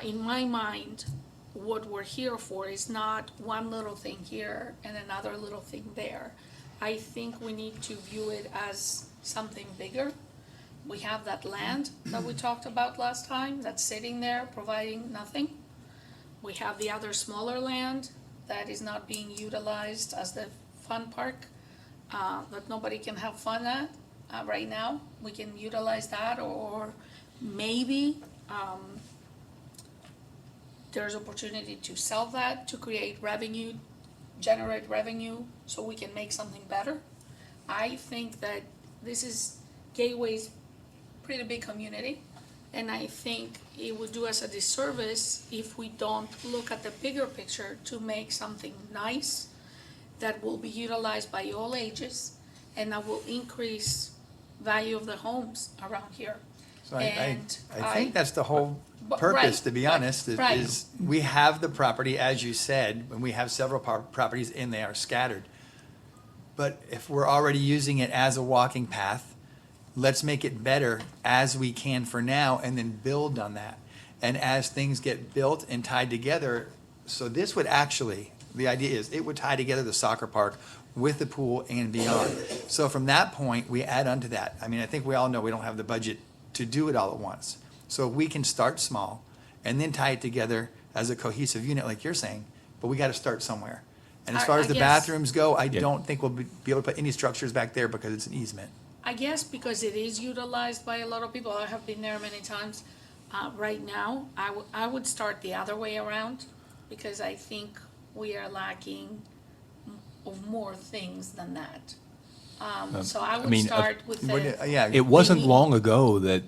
in my mind, what we're here for is not one little thing here and another little thing there. I think we need to view it as something bigger. We have that land that we talked about last time, that's sitting there providing nothing. We have the other smaller land that is not being utilized as the fun park, that nobody can have fun at, right now. We can utilize that, or maybe, there's opportunity to sell that, to create revenue, generate revenue, so we can make something better. I think that Gateway's pretty big community, and I think it would do us a disservice if we don't look at the bigger picture to make something nice that will be utilized by all ages, and that will increase value of the homes around here. So I And think that's the whole But- purpose, right, to be right, honest, right. is we have the property, as you said, and we have several properties and they are scattered. But if we're already using it as a walking path, let's make it better as we can for now and then build on that. And as things get built and tied together, so this would actually, the idea is, it would tie together the soccer park with the pool and beyond. So from that point, we add on to that. I mean, I think we all know we don't have the budget to do it all at once. So we can start small and then tie it together as a cohesive unit, like you're saying, but we gotta start somewhere. And as far as the I guess- bathrooms go, I Yeah. don't think we'll be able to put any structures back there because it's an easement. I guess because it is utilized by a lot of people, I have been there many times. Right now, I would start the other way around, because I think we are lacking of more things than that. So I would mean, start with the, Yeah. It wasn't Maybe- long ago that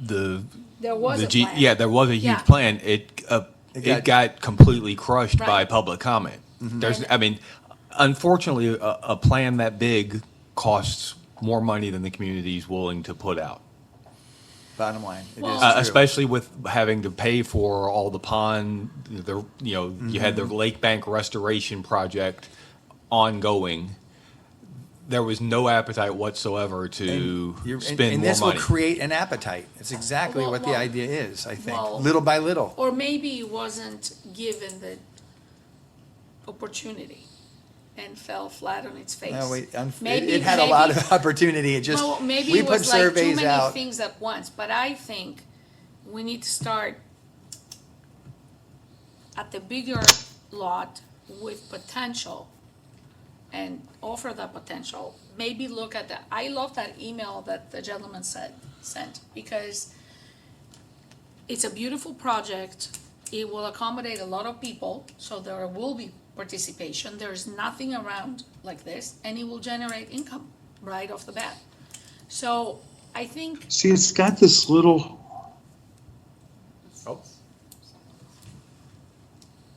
there was a yeah, plan. there was a huge Yeah. plan. It got completely crushed by Right. public comment. There's, And- I mean, unfortunately, a plan that big costs more money than the community is willing to put out. Bottom line, it is Well- true. Especially with having to pay for all the pond, you had the Mm-hmm. lake bank restoration project ongoing. There was no appetite whatsoever to You're- spend and more this will money. create an appetite. It's exactly Well, what the well, idea is, I think, well- little by little. Or maybe it wasn't given the opportunity and fell flat on its face. No, Maybe- it had a lot maybe- of opportunity, it just, Well, maybe we it put was like too surveys many out. things at once, but I think we need to start at the bigger lot with potential and offer that potential. Maybe look at that. I love that email that the gentleman sent, because it's a beautiful project. It will accommodate a lot of people, so there will be participation. There's nothing around like this, and it will generate income right off the bat. So I think, See, it's got this little, Oh,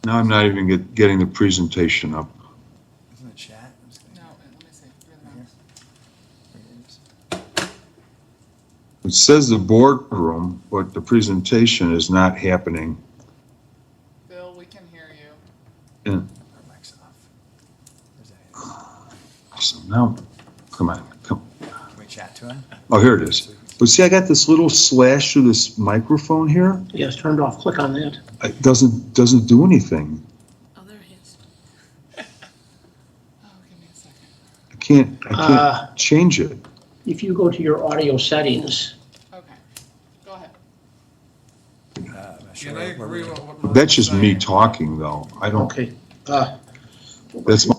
now I'm not even getting the presentation up. isn't it chat? I'm just No, gonna- let me see. You're the Right mouse. here. There it is. It says the boardroom, but the presentation is not happening. Bill, we can hear you. Yeah. Her mic's off. Where's that? So now, come on, come. Can we chat to him? Oh, here it is. But see, I got this little slash through this microphone here. Yes, turned off. Click on that. It doesn't do anything. Oh, there he is. Oh, give me a second. I can't change it. If you go to your audio settings, Okay, go ahead. I'm not sure And I where agree we- with what Maria's That's just me saying. talking, though. I don't, okay. that's my,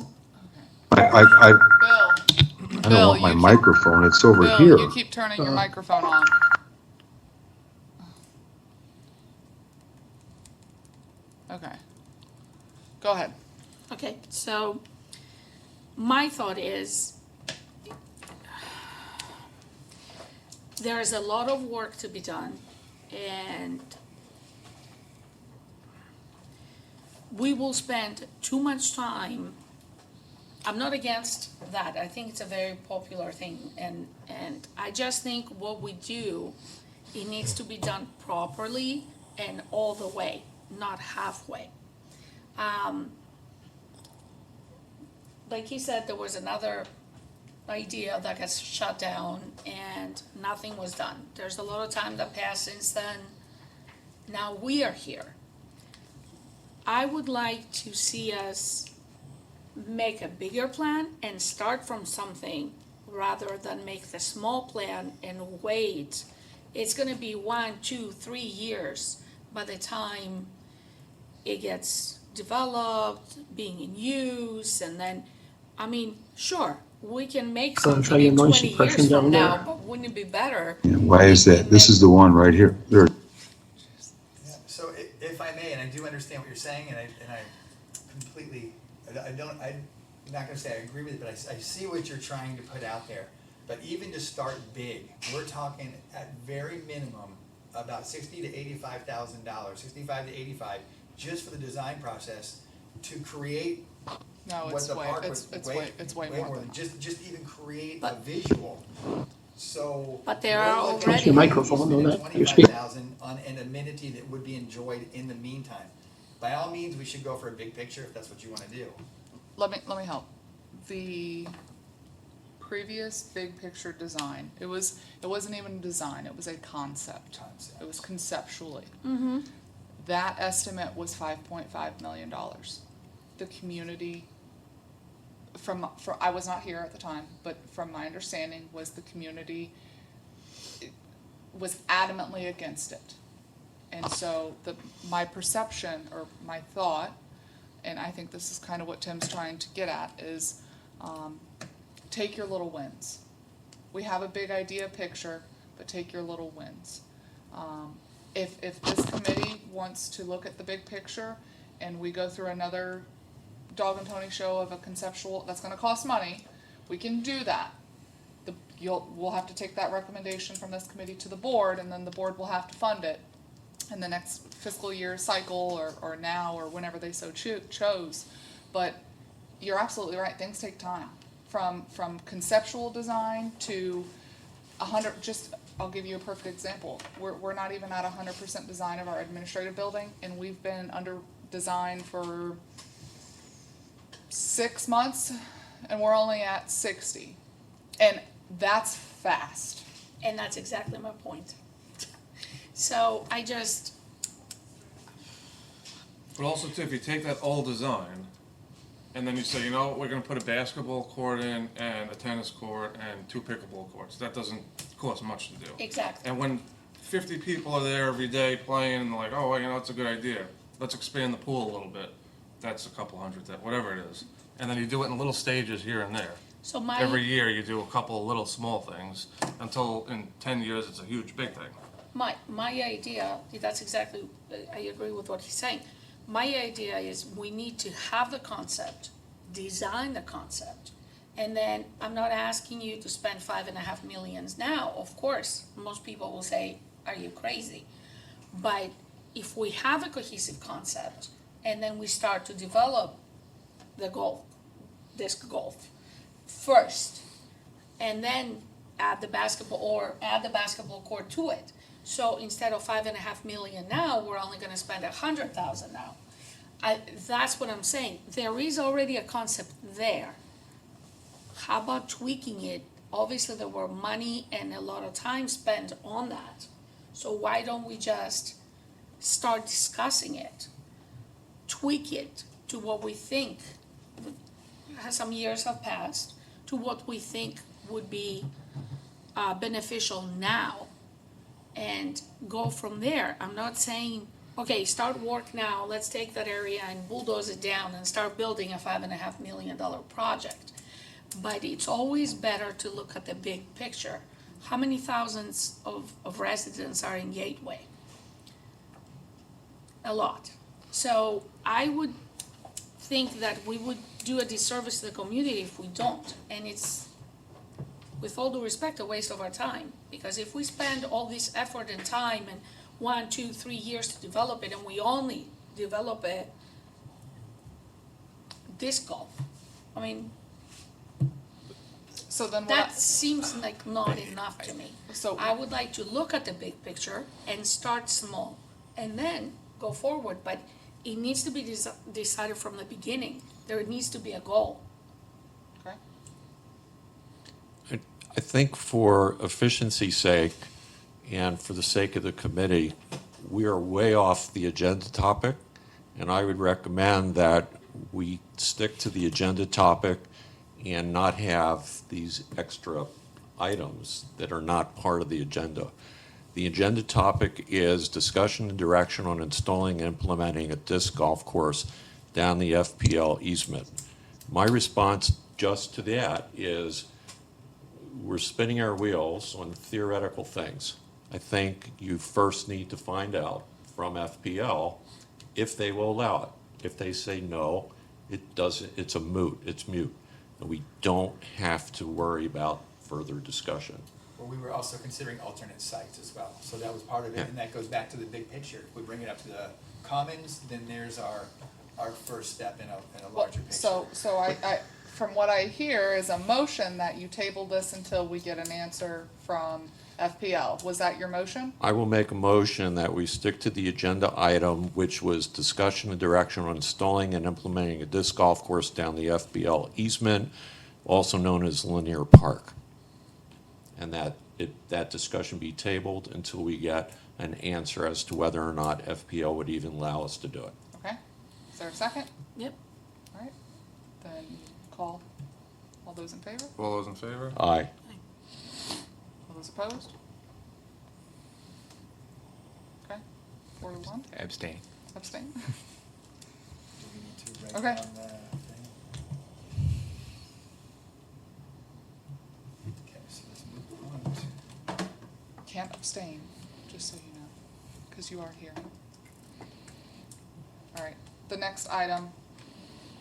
I Bill, don't Bill, want my you keep- microphone. It's over Bill, here. you keep turning your microphone on. Okay. Go ahead. Okay, so my thought is there is a lot of work to be done, and we will spend too much time. I'm not against that. I think it's a very popular thing, and I just think what we do, it needs to be done properly and all the way, not halfway. Like he said, there was another idea that got shut down and nothing was done. There's a lot of time that passed since then. Now we are here. I would like to see us make a bigger plan and start from something rather than make the small plan and wait. It's gonna be 1, 2, 3 years by the time it gets developed, being in use, and then, I mean, sure, we can make Go and try something your in noise 20 suppression years from down there. now, but wouldn't it be better? Yeah, why is that? This is the one right here. There. Yeah, so if I may, and I do understand what you're saying, and I completely, I'm not gonna say I agree with it, but I see what you're trying to put out there. But even to start big, we're talking at very minimum about $60,000 to $85,000, 65 to 85, just for the design process to create No, what it's the way, park it's was. way more than. Just even create a But- visual, so. But there are we're looking already- at Your microphone, spending no, that- your speak- 25,000 on an amenity that would be enjoyed in the meantime. By all means, we should go for a big picture if that's what you wanna do. Let me help. The previous big picture design, it wasn't even a design, it was a concept. Concept. It was conceptually. That estimate was $5.5 million. The community, I was not here at the time, but from my understanding was the community was adamantly against it. And so my perception or my thought, and I think this is kind of what Tim's trying to get at, is take your little wins. We have a big idea picture, but take your little wins. If this committee wants to look at the big picture and we go through another Dog and Tony show of a conceptual, that's gonna cost money, we can do that. We'll have to take that recommendation from this committee to the board, and then the board will have to fund it in the next fiscal year cycle, or now, or whenever they so chose. But you're absolutely right, things take time. From conceptual design to 100, I'll give you a perfect example. We're not even at 100% design of our administrative building, and we've been under design for 6 months, and we're only at 60. And that's fast. And that's exactly my point. So I just, But also too, if you take that old design, and then you say, you know, we're gonna put a basketball court in, and a tennis court, and 2 pickleball courts, that doesn't cost much to do. exactly. And when 50 people are there every day playing, and they're like, oh, well, you know, it's a good idea, let's expand the pool a little bit, that's a couple hundred, whatever it is. And then you do it in little stages here and there. So my. Every year, you do a couple of little small things, until in 10 years, it's a huge, big thing. My idea, that's exactly, I agree with what he's saying. My idea is we need to have the concept, design the concept, and then I'm not asking you to spend $5.5 million now. Of course, most people will say, are you crazy? But if we have a cohesive concept, and then we start to develop the disc golf first, and then add the basketball court to it. So instead of $5.5 million now, we're only gonna spend $100,000 now. That's what I'm saying. There is already a concept there. How about tweaking it? Obviously, there were money and a lot of time spent on that. So why don't we just start discussing it? Tweak it to what we think, as some years have passed, to what we think would be beneficial now, and go from there. I'm not saying, okay, start work now, let's take that area and bulldoze it down and start building a $5.5 million project. But it's always better to look at the big picture. How many thousands of residents are in Gateway? A lot. So I would think that we would do a disservice to the community if we don't. And it's, with all due respect, a waste of our time. Because if we spend all this effort and time and 1, 2, 3 years to develop it, and we only develop a disc golf, I mean, So then what? that seems like not enough to me. So- I would like to look at the big picture and start small, and then go forward, but it needs to be decided from the beginning. There needs to be a goal. Okay. I think for efficiency's sake and for the sake of the committee, we are way off the agenda topic, and I would recommend that we stick to the agenda topic and not have these extra items that are not part of the agenda. The agenda topic is discussion and direction on installing and implementing a disc golf course down the FPL easement. My response just to that is we're spinning our wheels on theoretical things. I think you first need to find out from FPL if they will allow it. If they say no, it doesn't, it's it's mute. And we don't have to worry about further discussion. Well, we were also considering alternate sites as well, so that was part of it, Yeah. and that goes back to the big picture. If we bring it up to the commons, then there's our first step in a Well, larger picture. so I, from what I hear is a motion that you table this until we get an answer from FPL. Was that your motion? I will make a motion that we stick to the agenda item, which was discussion and direction on installing and implementing a disc golf course down the FPL easement, also known as Linear Park. And that discussion be tabled until we get an answer as to whether or not FPL would even allow us to do it. Okay. Is there a second? Yep. All right. Then call. All those in favor? All those in favor? Aye. All those opposed? Okay. 4 to 1. Abstain. Abstain. Do we need to write Okay. down the thing? Okay, so let's move on to. Can't abstain, just so you know, because you are here. All right. The next item.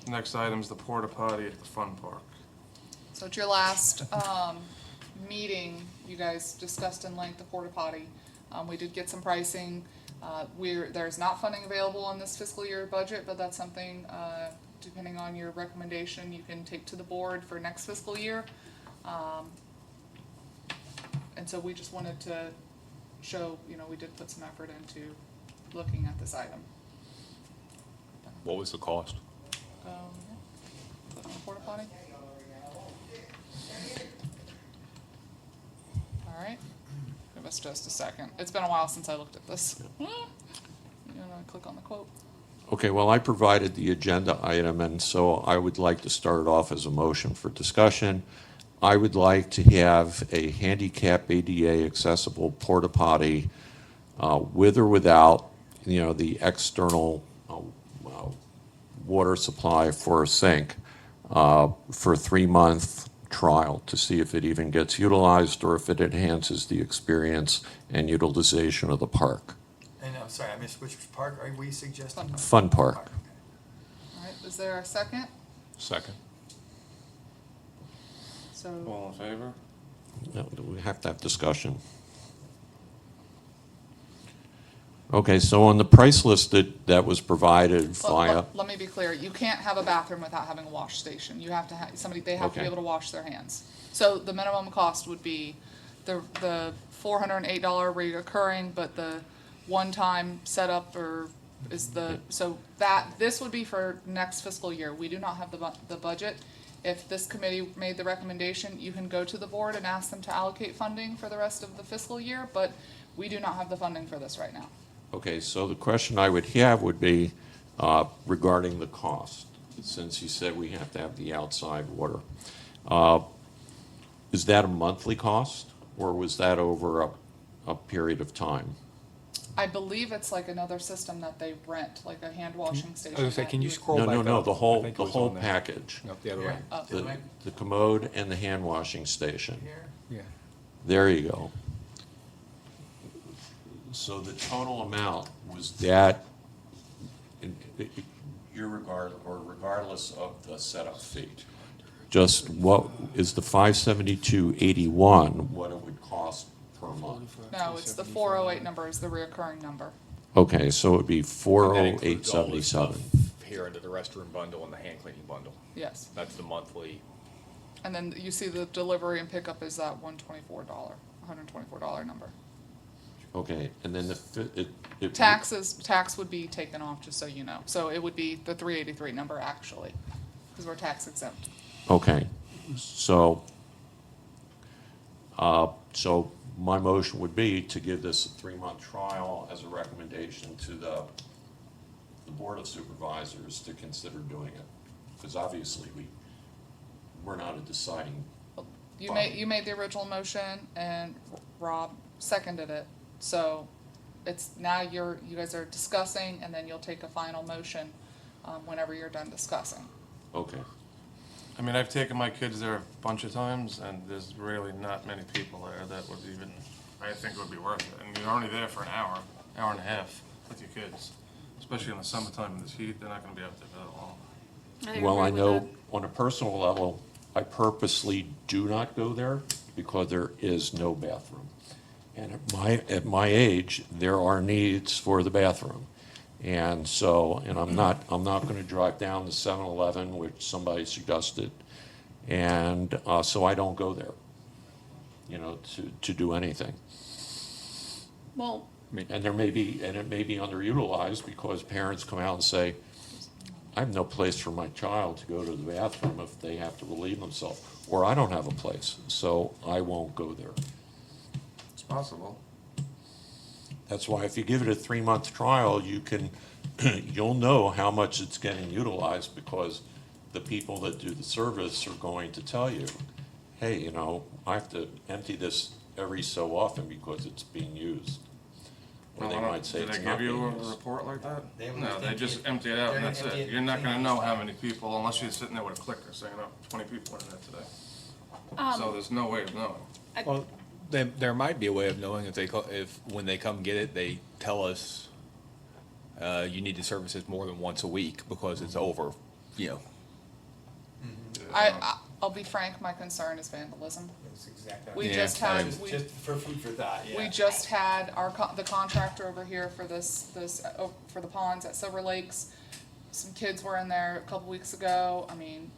Next item's the porta potty at the fun park. So at your last meeting, you guys discussed in length the porta potty. We did get some pricing. There's not funding available in this fiscal year budget, but that's something, depending on your recommendation, you can take to the board for next fiscal year. And so we just wanted to show, we did put some effort into looking at this item. What was the cost? Click on the porta potty. All right, give us just a second. It's been a while since I looked at this. You wanna click on the quote? Okay, well, I provided the agenda item, and so I would like to start it off as a motion for discussion. I would like to have a handicap ADA accessible porta potty with or without, the external water supply for a sink for a 3-month trial to see if it even gets utilized or if it enhances the experience and utilization of the park. And I'm sorry, I missed, which park are we suggesting? Fun park. Okay. All right, is there a second? Second. So, All in favor? No, we have to have discussion. Okay, so on the price list that was provided via, let me be clear, you can't have a bathroom without having a wash station. You have to have, they have to be Okay. able to wash their hands. So the minimum cost would be the $408 reoccurring, but the one-time setup or This would be for next fiscal year. We do not have the budget. If this committee made the recommendation, you can go to the board and ask them to allocate funding for the rest of the fiscal year, but we do not have the funding for this right now. Okay, so the question I would have would be regarding the cost, since you said we have to have the outside water. Is that a monthly cost, or was that over a period of time? I believe it's like another system that they rent, like a hand washing station. I was gonna say, can you scroll No, back no, up? no, the I whole, think it the was whole on there. package. No, the other way. The commode and the hand washing station. Yeah. There you go. So the total amount was that, regardless of the setup fee, just what is the 572.81, what it would cost per month? No, it's the 408 number is the reoccurring number. Okay, so it would be And that 408.77. includes all this stuff here under the restroom bundle and the hand cleaning bundle. Yes. That's the monthly. And then you see the delivery and pickup is that $124 number. Okay, and then Tax would be taken off, just so you know. So it would be the 383 number actually, because we're tax exempt. Okay, so, so my motion would be to give this a 3-month trial as a recommendation to the Board of Supervisors to consider doing it. Because obviously we're not a deciding, You made the original motion and Rob seconded it. So it's now you guys are discussing, and then you'll take a final motion whenever you're done discussing. okay. I mean, I've taken my kids there a bunch of times, and there's really not many people there that would even, I think would be worth it. And you're only there for an hour and a half with your kids, especially in the summertime in this heat, they're not gonna be out there that long. Well, I agree with know that. on a personal level, I purposely do not go there because there is no bathroom. And at my age, there are needs for the bathroom. And so, and I'm not gonna drive down to 7-Eleven, which somebody suggested. And, so I don't go there, to do anything. Well, And it may be underutilized because parents come out and say, I have no place for my child to go to the bathroom if they have to relieve themselves, or I don't have a place, so I won't go there. It's possible. That's why if you give it a 3-month trial, you'll know how much it's getting utilized because the people that do the service are going to tell you, hey, I have to empty this every so often because it's being used. Or they might say it's Did not they give you being a used. report like that? They will No, just they empty just it. empty it out and They're that's gonna empty it. it You're not between gonna the know how time. many people, unless you're sitting there with a clicker saying, 20 people in there today. Um, So there's no way of knowing. Well, there might be a way of knowing if when they come get it, they tell us, you need to service this more than once a week because it's over, I'll be frank, my concern is vandalism. That's exactly. We Yeah, just had, I- we, Just for food for thought, yeah. we just had the contractor over here for for the ponds at Silver Lakes. Some kids were in there a couple weeks ago. I mean,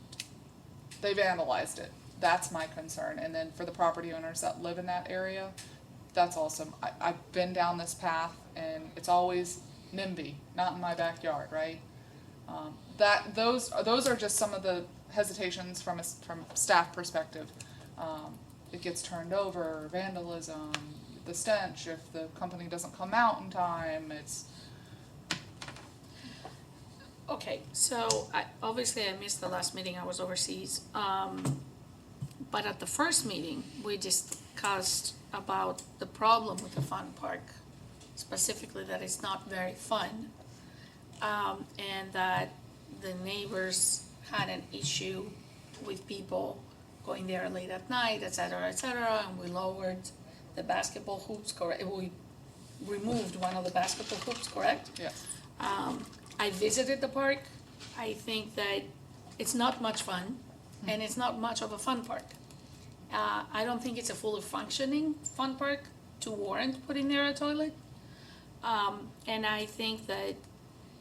they vandalized it. That's my concern. And then for the property owners that live in that area, that's awesome. I've been down this path and it's always NIMBY, not in my backyard, right? Those are just some of the hesitations from staff perspective. It gets turned over, vandalism, the stench, if the company doesn't come out in time, it's, okay, so obviously I missed the last meeting, I was overseas. But at the first meeting, we discussed about the problem with the fun park, specifically that it's not very fun. And that the neighbors had an issue with people going there late at night, et cetera, and we lowered the basketball hoops, correct? We removed one of the basketball hoops, correct? yes. I visited the park. I think that it's not much fun, and it's not much of a fun park. I don't think it's a fully functioning fun park to warrant putting there a toilet. And I think that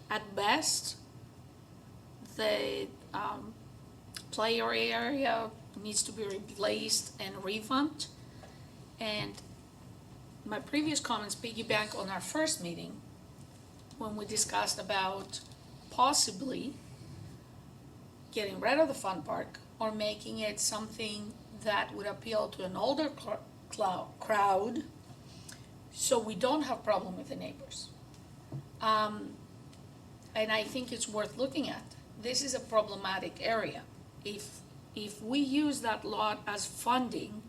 at best, the player area needs to be replaced and revamped. And my previous comments piggyback on our first meeting, when we discussed about possibly getting rid of the fun park or making it something that would appeal to an older crowd, so we don't have problem with the neighbors. And I think it's worth looking at. This is a problematic area. If we use that lot as funding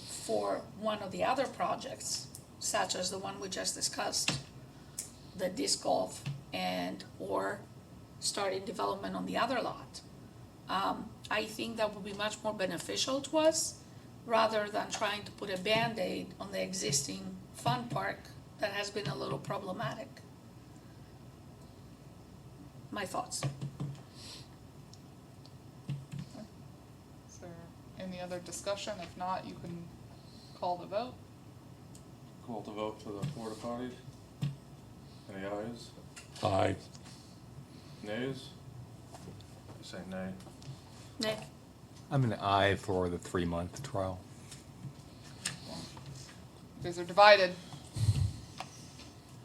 for one of the other projects, such as the one we just discussed, the disc golf or starting development on the other lot, I think that would be much more beneficial to us rather than trying to put a Band-Aid on the existing fun park that has been a little problematic. My thoughts. Is there any other discussion? If not, you can call the vote. Call to vote for the porta potties. Any ayes? Aye. Nays? I say nay. Nick? I'm an aye for the 3-month trial. You guys are divided.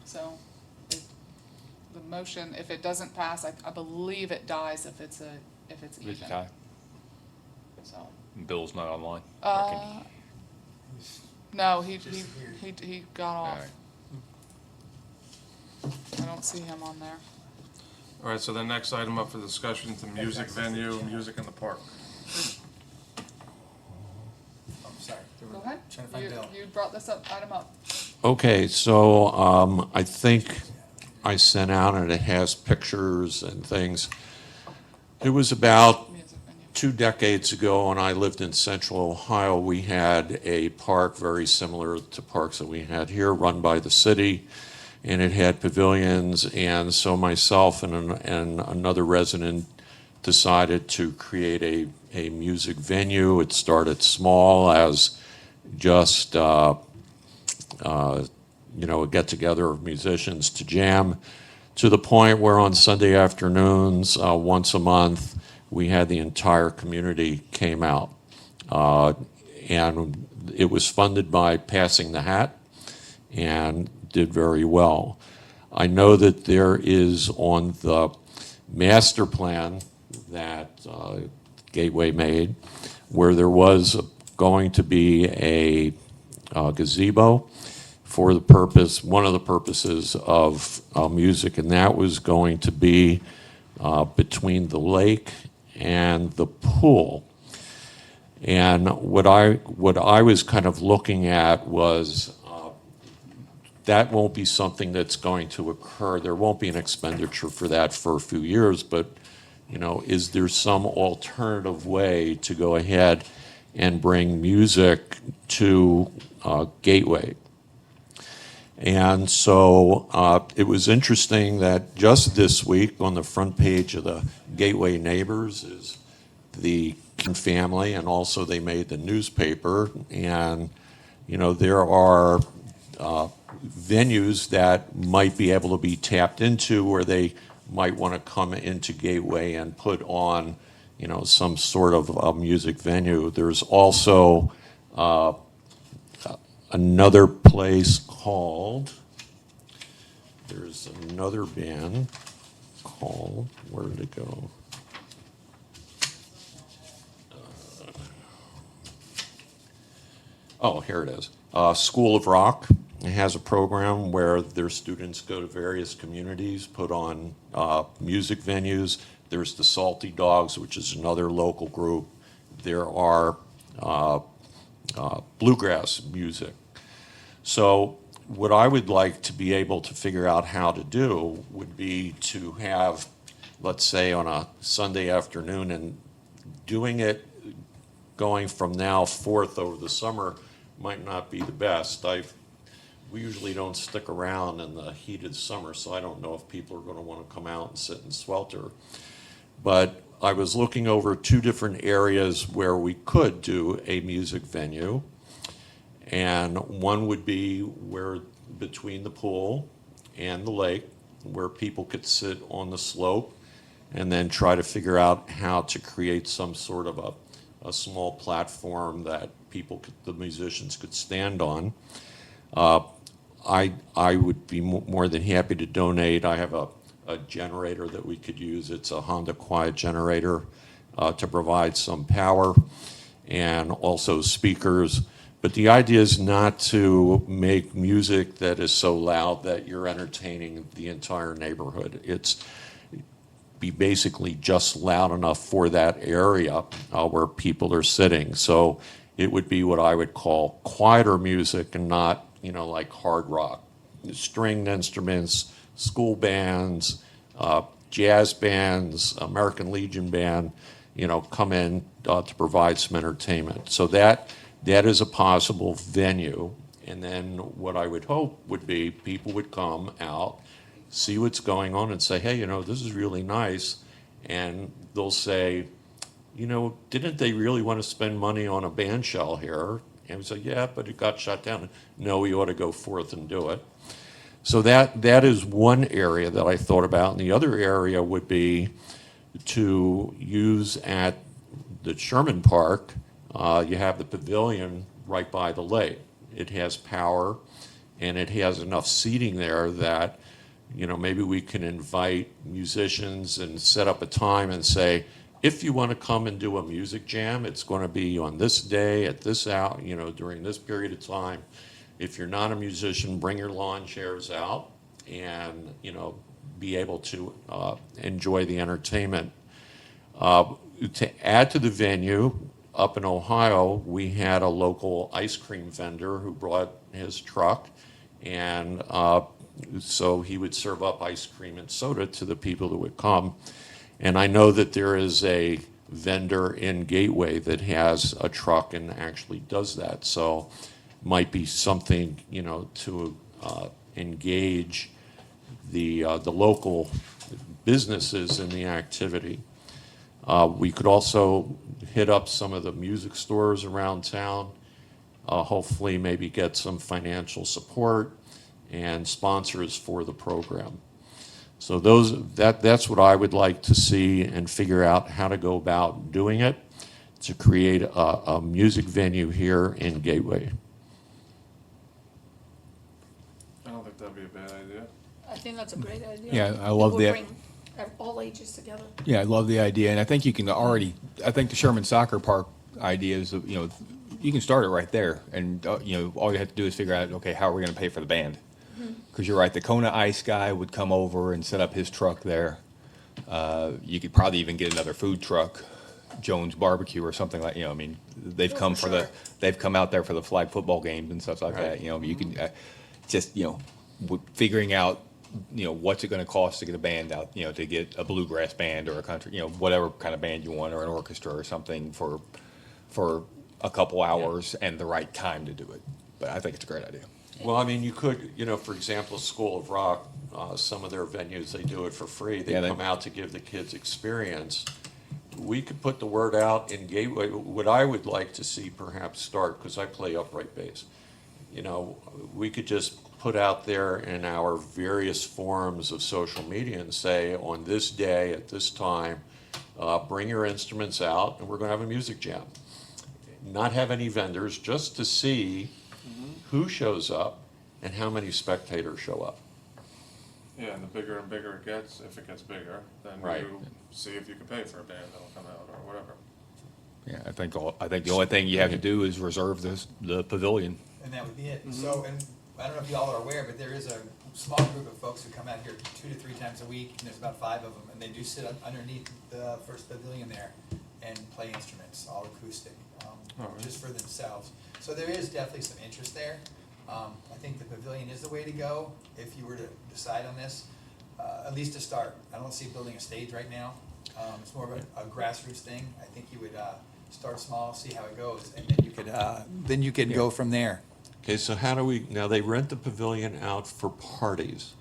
So, the motion, if it doesn't pass, I believe it dies if it's even. It's a tie. So, Bill's not online. Or can he- no, he got All off. right. I don't see him on there. All right, so the next item up for discussion is the music venue, music in the park. I'm sorry. Go ahead. Trying to find Bill. You brought this item up. Okay, so I think I sent out, and it has pictures and things. It was about Music venue. 2 decades ago, when I lived in Central Ohio, we had a park very similar to parks that we had here, run by the city, and it had pavilions. And so myself and another resident decided to create a music venue. It started small as just a get-together of musicians to jam, to the point where on Sunday afternoons, once a month, we had the entire community came out. And it was funded by Passing the Hat and did very well. I know that there is on the master plan that Gateway made, where there was going to be a gazebo for the purpose, one of the purposes of music, and that was going to be between the lake and the pool. And what I was kind of looking at was that won't be something that's going to occur. There won't be an expenditure for that for a few years, but is there some alternative way to go ahead and bring music to Gateway? And so it was interesting that just this week on the front page of the Gateway Neighbors is the family, and also they made the newspaper. And there are venues that might be able to be tapped into, where they might want to come into Gateway and put on some sort of a music venue. There's also another place called, there's another band called, where did it go? Oh, here it is. School of Rock. It has a program where their students go to various communities, put on music venues. There's the Salty Dogs, which is another local group. There are bluegrass music. So what I would like to be able to figure out how to do would be to have, let's say, on a Sunday afternoon, and doing it going from now forth over the summer might not be the best. We usually don't stick around in the heat of the summer, so I don't know if people are going to want to come out and sit and swelter. But I was looking over 2 different areas where we could do a music venue. And one would be where between the pool and the lake, where people could sit on the slope and then try to figure out how to create some sort of a small platform that the musicians could stand on. I would be more than happy to donate. I have a generator that we could use. It's a Honda Quiet generator to provide some power and also speakers. But the idea is not to make music that is so loud that you're entertaining the entire neighborhood. It's be basically just loud enough for that area where people are sitting. So it would be what I would call quieter music and not, like hard rock. Stringed instruments, school bands, jazz bands, American Legion Band, come in to provide some entertainment. So that is a possible venue. And then what I would hope would be people would come out, see what's going on and say, hey, this is really nice. And they'll say, didn't they really want to spend money on a band shell here? And we say, yeah, but it got shut down. No, we ought to go forth and do it. So that is one area that I thought about. And the other area would be to use at the Sherman Park, you have the pavilion right by the lake. It has power and it has enough seating there that, maybe we can invite musicians and set up a time and say, if you want to come and do a music jam, it's going to be on this day at this hour, during this period of time. If you're not a musician, bring your lawn chairs out and, be able to enjoy the entertainment. To add to the venue, up in Ohio, we had a local ice cream vendor who brought his truck, and so he would serve up ice cream and soda to the people that would come. And I know that there is a vendor in Gateway that has a truck and actually does that. So might be something, to engage the local businesses in the activity. We could also hit up some of the music stores around town, hopefully maybe get some financial support and sponsors for the program. So that's what I would like to see and figure out how to go about doing it, to create a music venue here in Gateway. I don't think that'd be a bad idea. I think that's a great idea. Yeah, I love It would that. bring all ages together. Yeah, I love the idea, and I think you can I think the Sherman Soccer Park idea is, you can start it right there, and, all you have to do is figure out, okay, how are we gonna pay for the band? Because you're right, the Kona Ice guy would come over and set up his truck there. You could probably even get another food truck, Jones Barbecue or something like, they've Oh, come for for sure. they've come out there for the flag football games and stuff like Right. that, you can, just, figuring out, what's it gonna cost to get a band out, to get a bluegrass band or a country, whatever kind of band you want, or an orchestra or something for a couple hours and the right time to do it. But I think it's a great idea. Well, I mean, you could, for example, School of Rock, some of their venues, they do it for free. They Yeah, they- come out to give the kids experience. We could put the word out in Gateway. What I would like to see perhaps start, because I play upright bass, we could just put out there in our various forms of social media and say, on this day, at this time, bring your instruments out and we're going to have a music jam. Not have any vendors, just to see who shows up and how many spectators show up. Yeah, and the bigger and bigger it gets, if it gets bigger, then Right. you see if you can pay for a band that'll come out or whatever. Yeah, I think the only thing you have to do is reserve the pavilion. And that would be it. So, and I don't know if y'all are aware, but there is a small group of folks who come out here 2 to 3 times a week, and there's about 5 of them, and they do sit underneath the first pavilion there and play instruments, all acoustic, Alright. just for themselves. So there is definitely some interest there. I think the pavilion is the way to go if you were to decide on this, at least to start. I don't see building a stage right now. It's more of a grassroots thing. I think you would start small, see how it goes, and then you could go from there. Okay, so how do we, now they rent the pavilion out for parties.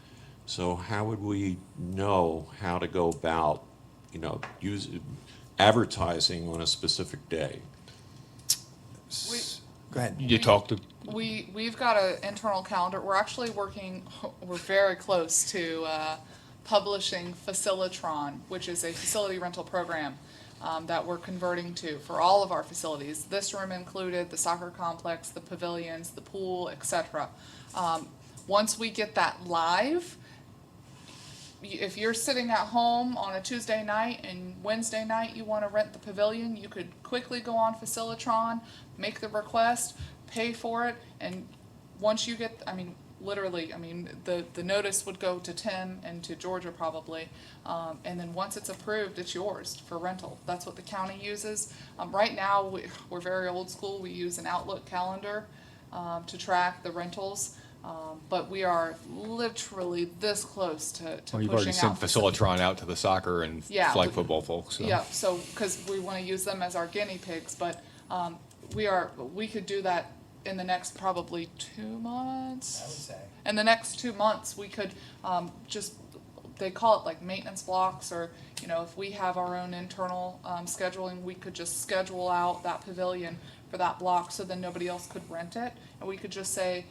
So how would we know how to go about, advertising on a specific day? Go ahead. You talk to, We've got an internal calendar. We're actually we're very close to publishing Facilitron, which is a facility rental program that we're converting to for all of our facilities. This room included, the soccer complex, the pavilions, the pool, etc. Once we get that live, if you're sitting at home on a Tuesday night and Wednesday night you want to rent the pavilion, you could quickly go on Facilitron, make the request, pay for it, and once you get, literally, the notice would go to Tim and to Georgia probably, and then once it's approved, it's yours for rental. That's what the county uses. Right now, we're very old school. We use an Outlook calendar to track the rentals. But we are literally this close to Well, you've already pushing sent out. Facilitron out to the soccer and Yeah, flag we- football folks, so. Yeah, so, because we want to use them as our guinea pigs, but we could do that in the next probably 2 months. I would say. In the next 2 months, we could they call it like maintenance blocks, or, if we have our own internal scheduling, we could just schedule out that pavilion for that block, so then nobody else could rent it, and we could just say,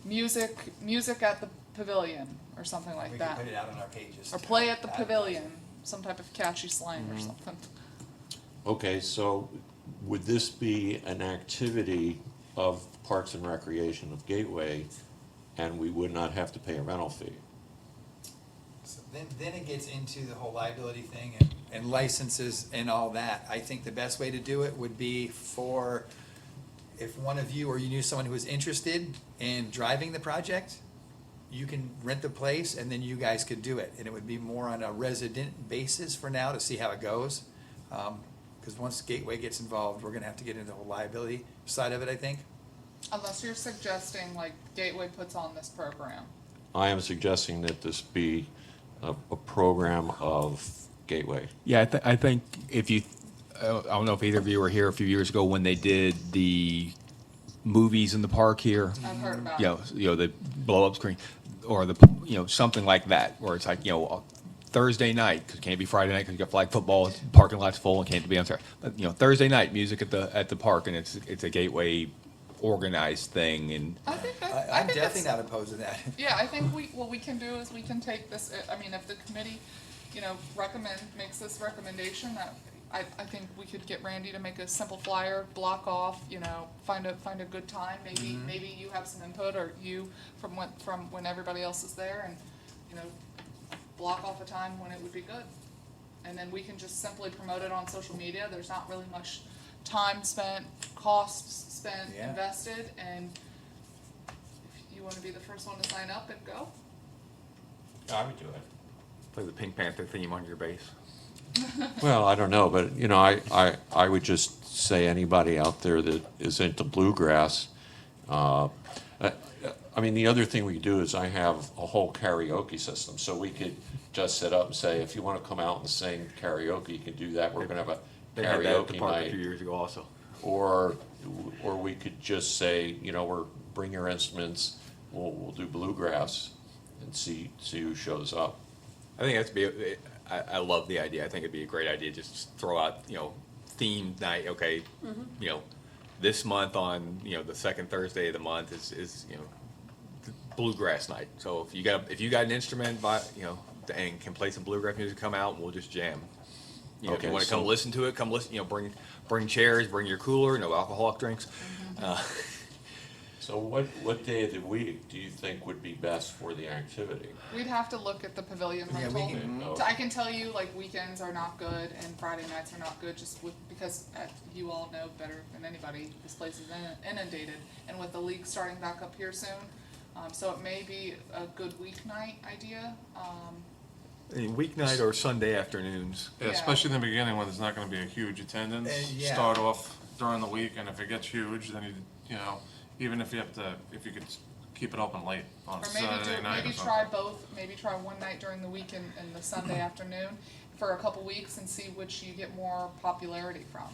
music at the pavilion, or something like We that. can put it out on our pages. Or to play at the advertise. pavilion, some type of catchy slang or something. Okay, so would this be an activity of Parks and Recreation of Gateway, and we would not have to pay a rental fee? So then it gets into the whole liability thing and licenses and all that. I think the best way to do it would be for, if one of you or you knew someone who was interested in driving the project, you can rent the place and then you guys could do it. And it would be more on a resident basis for now to see how it goes. Because once Gateway gets involved, we're gonna have to get into the whole liability side of it, I think. Unless you're suggesting like Gateway puts on this program. I am suggesting that this be a program of Gateway. Yeah, I think if you, I don't know if either of you were here a few years ago when they did the movies in the park here. I've heard about You know, the blow-up screen, or something like that, where it's like, Thursday night, because it can't be Friday night because you got flag football, parking lot's full and can't be on Saturday. But, Thursday night, music at the park, and it's a Gateway organized thing, and I think I'm think definitely it's- not opposed to that. Yeah, I think what we can do is we can take this, if the committee, makes this recommendation, that I think we could get Randy to make a simple flyer, block off, find a good time, maybe you have some input, or you from when everybody else is there, and, block off a time when it would be good. And then we can just simply promote it on social media. There's not really much time spent, costs spent, Yeah. invested, and if you wanna be the first one to sign up and go. I would do it. play the Pink Panther theme on your bass. Well, I don't know, but, I would just say anybody out there that is into bluegrass, the other thing we could do is I have a whole karaoke system, so we could just set up and say, if you wanna come out and sing karaoke, you can do that, we're gonna have a They had that at the karaoke park a night. few years ago also. Or we could just say, bring your instruments, we'll do bluegrass and see who shows up. I think I love the idea. I think it'd be a great idea, just throw out, themed night, okay, this month on, the second Thursday of the month is bluegrass night. So if you got an instrument and can play some bluegrass music, come out and we'll just jam. If Okay, you wanna so- come listen to it, come listen, bring chairs, bring your cooler, no alcoholic drinks. So what day of the week do you think would be best for the activity? We'd have to look at the pavilion Yeah, we rental. can- So I can tell you, like, weekends are not good and Friday nights are not good, because you all know better than anybody, this place is inundated, and with the league starting back up here soon, so it may be a good weeknight idea. Weeknight or Sunday afternoons. Yeah, Yeah. especially in the beginning when there's not gonna be a huge attendance. Yeah. Start off during the week, and if it gets huge, then even if you could keep it open late on Or maybe Saturday night or maybe something. try both, maybe try one night during the week and the Sunday afternoon for a couple weeks and see which you get more popularity from.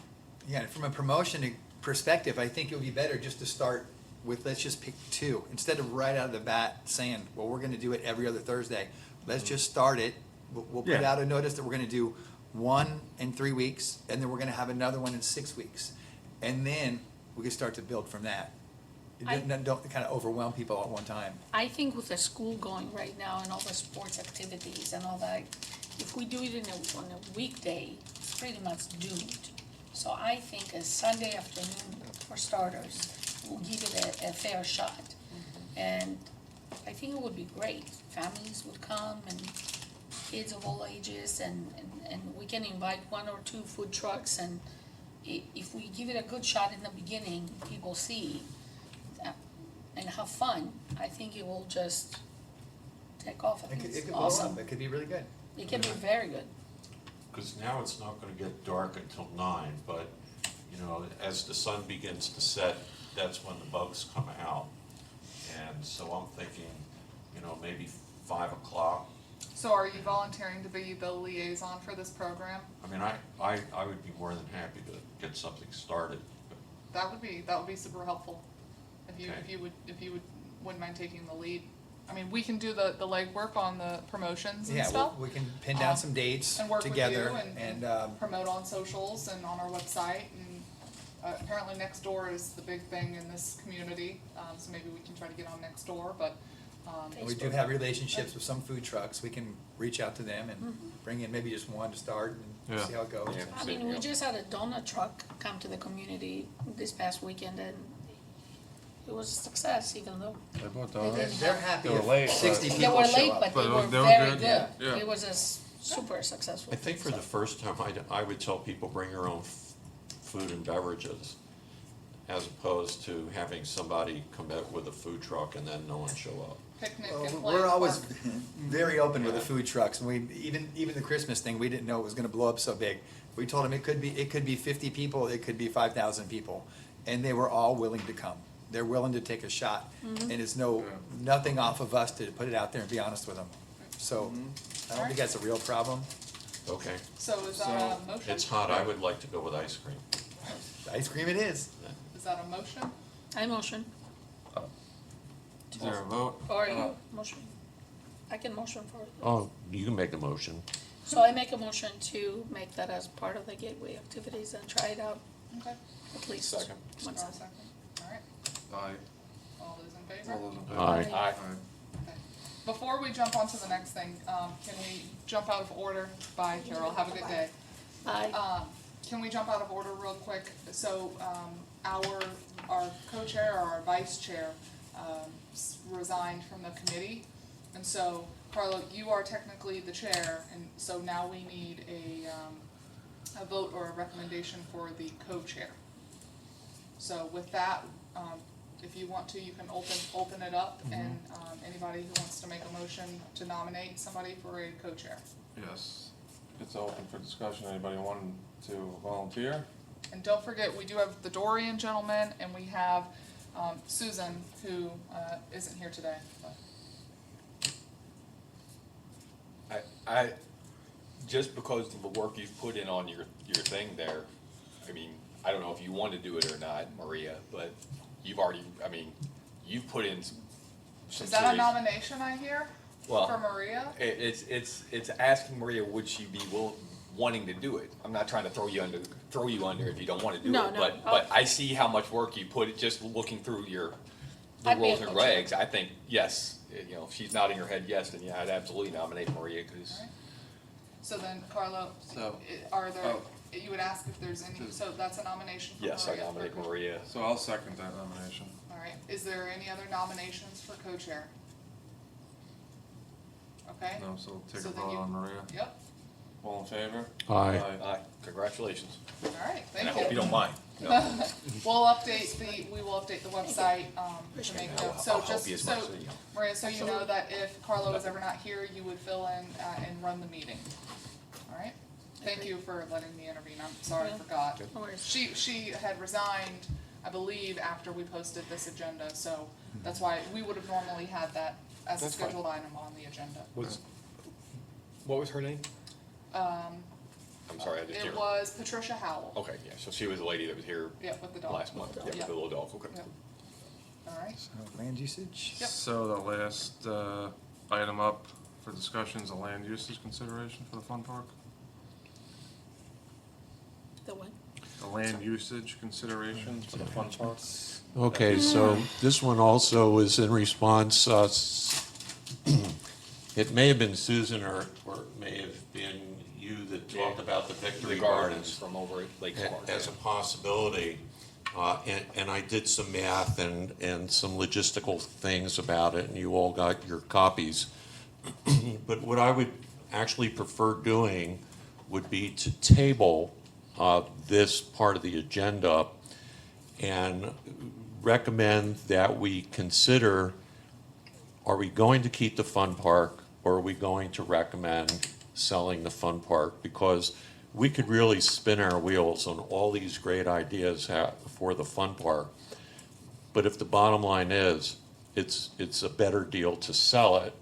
Yeah, and from a promotion perspective, I think it would be better just to start with, let's just pick 2, instead of right out of the bat saying, well, we're gonna do it every other Thursday. Let's just start it, we'll put Yeah. out a notice that we're gonna do one in 3 weeks, and then we're gonna have another one in 6 weeks. And then we can start to build from that. Don't kind of overwhelm people at one time. I think with the school going right now and all the sports activities and all that, if we do it on a weekday, it's pretty much doomed. So I think a Sunday afternoon, for starters, will give it a fair shot. And I think think it would be great. Families would come and kids of all ages and we can invite 1 or 2 food trucks and if we give it a good shot in the beginning, people see and have fun, I think it will just take off. I It think could, it's it could blow awesome. up, it could be really good. It can be very good. Because now it's not gonna get dark until 9, but, you know, as the sun begins to set, that's when the bugs come out. And so I'm thinking, you know, maybe 5 o'clock. So are you volunteering to be the liaison for this program? I mean, I would be more than happy to get something started. That would be super helpful, if Okay. you wouldn't mind taking the lead. I mean, we can do the legwork on the promotions and Yeah, stuff. we can pin down some dates And work with together you and and, promote on socials and on our website. And apparently Nextdoor is the big thing in this community, so maybe we can try to get on Nextdoor, but, we do have relationships with some food trucks. We can reach out to them and bring in maybe just one to start and Yeah. see how it goes. Yeah. I mean, we just had a donut truck come to the community this past weekend and it was a success, even though They bought They didn't They're happy They were late, if but- 60 they people were show late, up. but But they they were were very good, good. yeah. It was super successful. I think for the first time, I would tell people bring your own food and beverages, as opposed to having somebody come out with a food truck and then no one show up. picnic Well, and we're always park. very open with the food trucks, and even the Christmas thing, we didn't know it was gonna blow up so big. We told them it could be 50 people, it could be 5,000 people, and they were all willing to come. They're willing to take a shot, and it's nothing off of us to put it out there and be honest with them. So, I don't think that's a real problem. Okay, So is that a motion? it's hot, I would like to go with ice cream. Ice cream it is. Is that a motion? I motion, Is there a vote? or you motion. I can motion for it. Oh, you can make a motion. So I make a motion to make that as part of the gateway activities and try it out Okay. at least Second. once. Star second. All right. Aye. All those in favor? All those in favor? Aye. Aye. Okay. Before we jump on to the next thing, can we jump out of order? Bye, Carol, have a good day. Aye. Can we jump out of order real quick? So, our co-chair or our vice chair, resigned from the committee. And so, Carlo, you are technically the chair, and so now we need a vote or a recommendation for the co-chair. So with that, if you want to, you can open it up, and, anybody who wants to make a motion to nominate somebody for a co-chair. Yes. It's open for discussion. Anybody wanting to volunteer? And don't forget, we do have the Dorian gentleman, and we have, Susan, who, isn't here today, but. I, just because of the work you've put in on your thing there, I mean, I don't know if you want to do it or not, Maria, but you've already, I mean, you've put in some Is that a serious- nomination I hear Well, for Maria? It's asking Maria, would she be wanting to do it? I'm not trying to throw you under if you don't want to do No, it, no, but I see how much work you put, just looking through the I'd be a rules and co-chair. regs, I think, yes, you know, if she's nodding her head yes, then yeah, I'd absolutely nominate Maria, cause Alright. So then, Carlo, So- are there, Oh. you would ask if there's any, so that's a nomination for Maria? yes, I nominate for- Maria. So I'll second that nomination. Alright, is there any other nominations for co-chair? Okay? No, so take So a then vote you- on Maria. Yep, All in favor? Aye. Aye, congratulations, alright, and I thank hope you you. don't mind. No. We will update the website, to make notes, so I'll help just, you as much so, as you know. Maria, so you know that if Carlo is ever not here, you would fill in, and run the meeting. Alright? Thank you for letting me intervene, I'm sorry, I Yeah. forgot. No worries. She had resigned, I believe, after we posted this agenda, so that's why we would have normally had that as a That's fine. scheduled item on the agenda. What was her name? Um, I'm sorry, I just it can't. was Patricia Howell. Okay, yeah, so she was the lady that was here Yeah, with the dog. last month, yeah, with Yeah. the little dog, okay. Yep. Alright, So, land usage? Yep. So the last, item up for discussion is a land usage consideration for the fun park? The one. The land usage considerations for the fun park? Okay, so this one also is in response, it may have been Susan or it may have been you that talked about the The Victory gardens Gardens from over at Lake Park. as a possibility. And I did some math and some logistical things about it, and you all got your copies. But what I would actually prefer doing would be to table this part of the agenda and recommend that we consider, are we going to keep the fun park, or are we going to recommend selling the fun park? Because we could really spin our wheels on all these great ideas for the fun park. But if the bottom line is, it's a better deal to sell it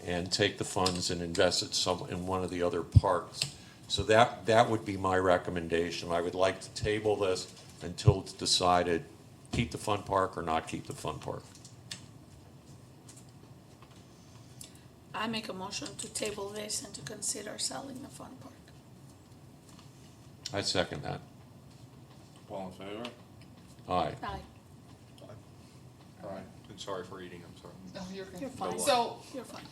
and take the funds and invest it in one of the other parks. So that would be my recommendation. I would like to table this until it's decided, keep the fun park or not keep the fun park. I make a motion to table this and to consider selling the fun park. I second that. All in favor? Aye. Aye, Aye. And sorry for eating, I'm sorry. No, you're good. you're fine. So, You're fine.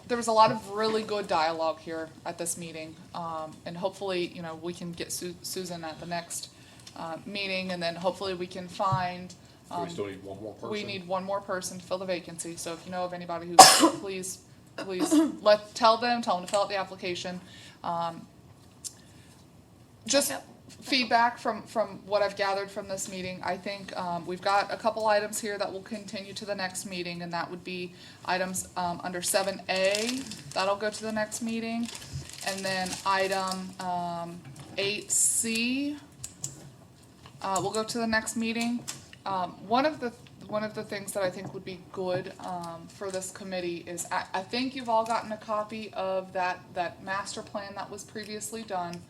there was a lot of really good dialogue here at this meeting, and hopefully, you know, we can get Susan at the next meeting, and then hopefully we can find. Do we still need one more person? We need one more person to fill the vacancy, so if you know of anybody who, please tell them to fill out the application. Just Yep. feedback from what I've gathered from this meeting, I think, we've got a couple items here that will continue to the next meeting, and that would be items, under 7A, that'll go to the next meeting. And then item, 8C, will go to the next meeting. One of the things that I think would be good, for this committee is, I think you've all gotten a copy of that master plan that was previously done.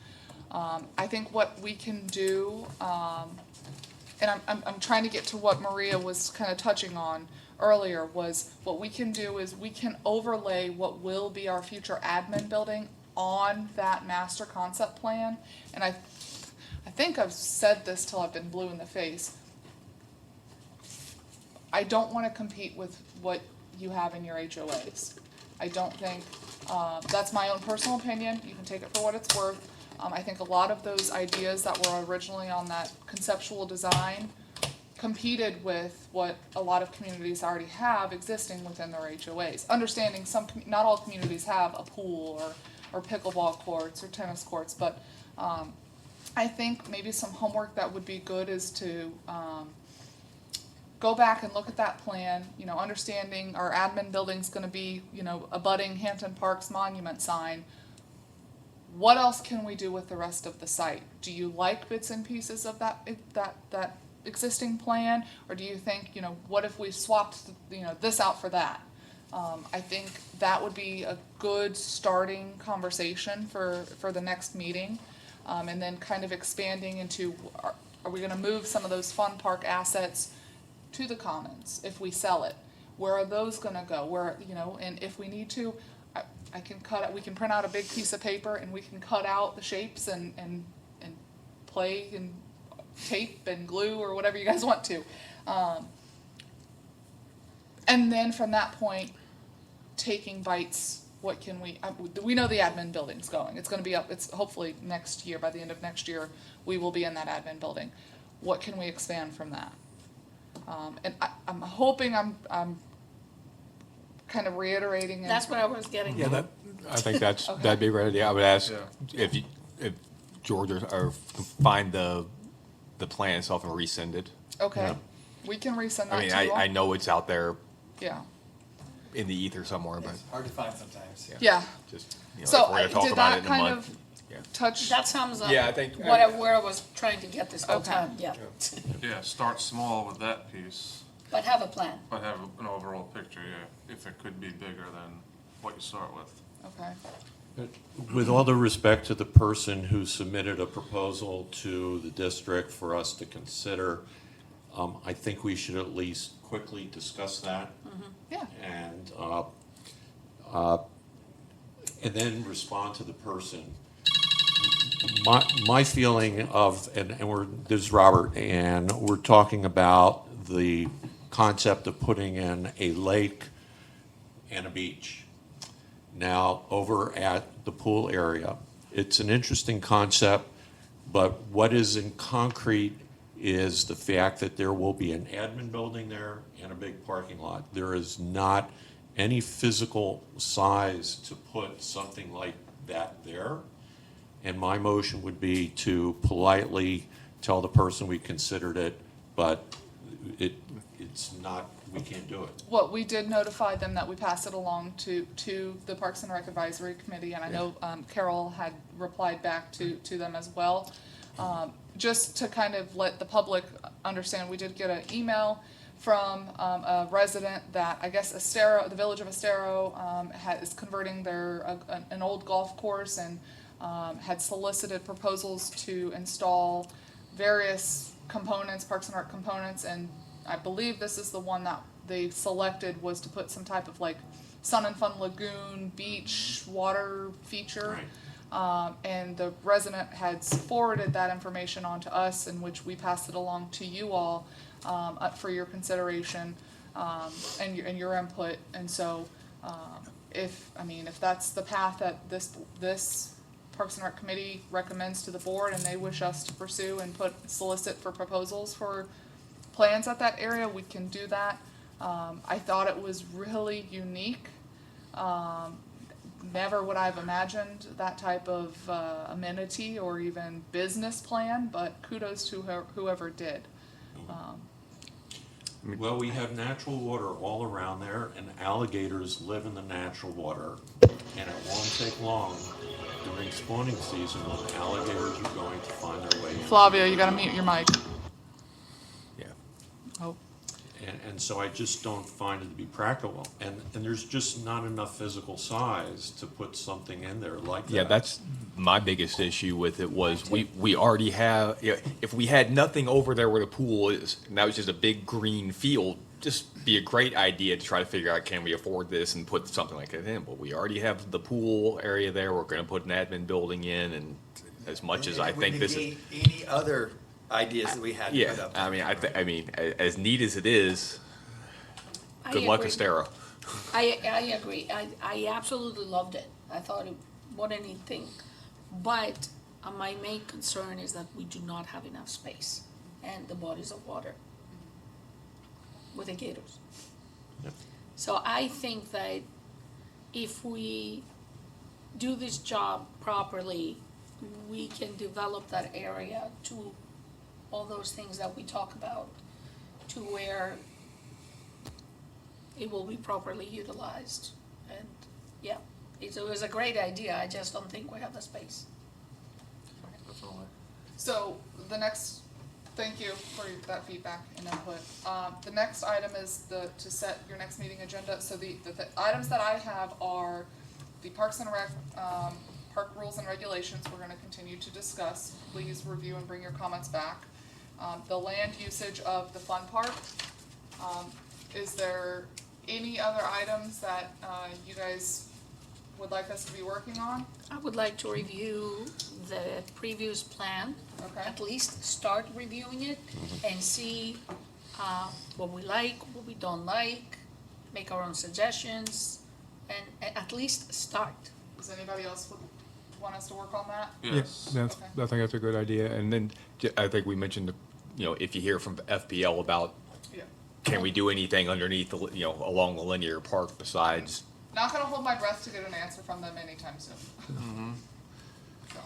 I think what we can do, and I'm trying to get to what Maria was kind of touching on earlier, was what we can do is we can overlay what will be our future admin building on that master concept plan. And I think I've said this till I've been blue in the face. I don't want to compete with what you have in your HOAs. I don't think, that's my own personal opinion, you can take it for what it's worth. I think a lot of those ideas that were originally on that conceptual design competed with what a lot of communities already have existing within their HOAs. Understanding not all communities have a pool or pickleball courts or tennis courts, but I think maybe some homework that would be good is to go back and look at that plan, you know, understanding our admin building's gonna be, you know, abutting Hampton Parks monument sign. What else can we do with the rest of the site? Do you like bits and pieces of that existing plan? Or do you think, you know, what if we swapped, you know, this out for that? I think that would be a good starting conversation for the next meeting. And then kind of expanding into, are we gonna move some of those fun park assets to the commons if we sell it? Where are those gonna go? Where, you know, and if we need to, we can print out a big piece of paper and we can cut out the shapes and play and tape and glue or whatever you guys want to. And then from that point, taking bites, what can we know the admin building's going. It's gonna be up, it's hopefully next year, by the end of next year, we will be in that admin building. What can we expand from that? And I'm hoping I'm kind of reiterating. That's what I was getting Yeah, at. I think Okay. that'd be a great idea. I would ask Yeah. if George or can find the plan itself and resend it. Okay, Yeah. we can resend I that mean, to I you. know it's out there Yeah, in the ether somewhere, but It's hard to find sometimes. yeah. just, you know, So if we're gonna talk did about that it in a kind month. of Yeah. touch? That sounds Yeah, I think- where I was trying to get this whole Okay. time, yeah. Yeah, start small with that piece, But have a plan. but have an overall picture, yeah, if it could be bigger than what you start with. Okay, With all due respect to the person who submitted a proposal to the district for us to consider, I think we should at least quickly discuss that. yeah, And then respond to the person. My feeling of, this is Robert, and we're talking about the concept of putting in a lake and a beach. Now, over at the pool area, it's an interesting concept, But what is in concrete is the fact that there will be an admin building there and a big parking lot. There is not any physical size to put something like that there. And my motion would be to politely tell the person we considered it, but it's not, we can't do it. Well, we did notify them that we passed it along to the Parks and Rec Advisory Committee, and I know Carol had replied back to them as well. Just to kind of let the public understand, we did get an email from a resident that I guess Estero, the village of Estero, is converting an old golf course and had solicited proposals to install various components, Parks and Rec components, and I believe this is the one that they selected was to put some type of like Sun and Fun Lagoon beach water feature. And the resident had forwarded that information on to us, in which we passed it along to you all for your consideration and your input. And so, if that's the path that this Parks and Rec Committee recommends to the board, and they wish us to pursue and solicit for proposals for plans at that area, we can do that. I thought it was really unique. Never would I have imagined that type of amenity or even business plan, but kudos to whoever did. Well, we have natural water all around there, and alligators live in the natural water. And it won't take long during spawning season when alligators are going to find their way in. Flavia, you gotta mute your mic. Yeah. Oh. And so I just don't find it to be practical. And there's just not enough physical size to put something in there like that. Yeah, that's my biggest issue with it was we already have, if we had nothing over there where the pool is, and that was just a big green field, just be a great idea to try to figure out, can we afford this and put something like that in? But we already have the pool area there, we're gonna put an admin building in, and as much as I think this is. Any other ideas that we had to put Yeah, up. I mean, as neat as it is, I good luck, agree. Estero. I agree. I absolutely loved it. I thought it, what a neat thing. But my main concern is that we do not have enough space and the bodies of water with the gators. Yep. So I think that if we do this job properly, we can develop that area to all those things that we talk about, to where it will be properly utilized. And yeah, it was a great idea, I just don't think we have the space. So the next, thank you for that feedback and input. The next item is to set your next meeting agenda. So the items that I have are the Parks and Rec, park rules and regulations we're gonna continue to discuss. Please review and bring your comments back. The land usage of the fun park. Is there any other items that you guys would like us to be working on? I would like to review the previous plan, Okay. at least start reviewing it and see what we like, what we don't like, make our own suggestions, and at least start. Does anybody else want us to work on that? Yes. That's, Okay. I think that's a good idea. And then I think we mentioned, if you hear from FPL about, Yeah. can we do anything underneath, along the linear park besides, Not gonna hold my breath to get an answer from them anytime soon. So,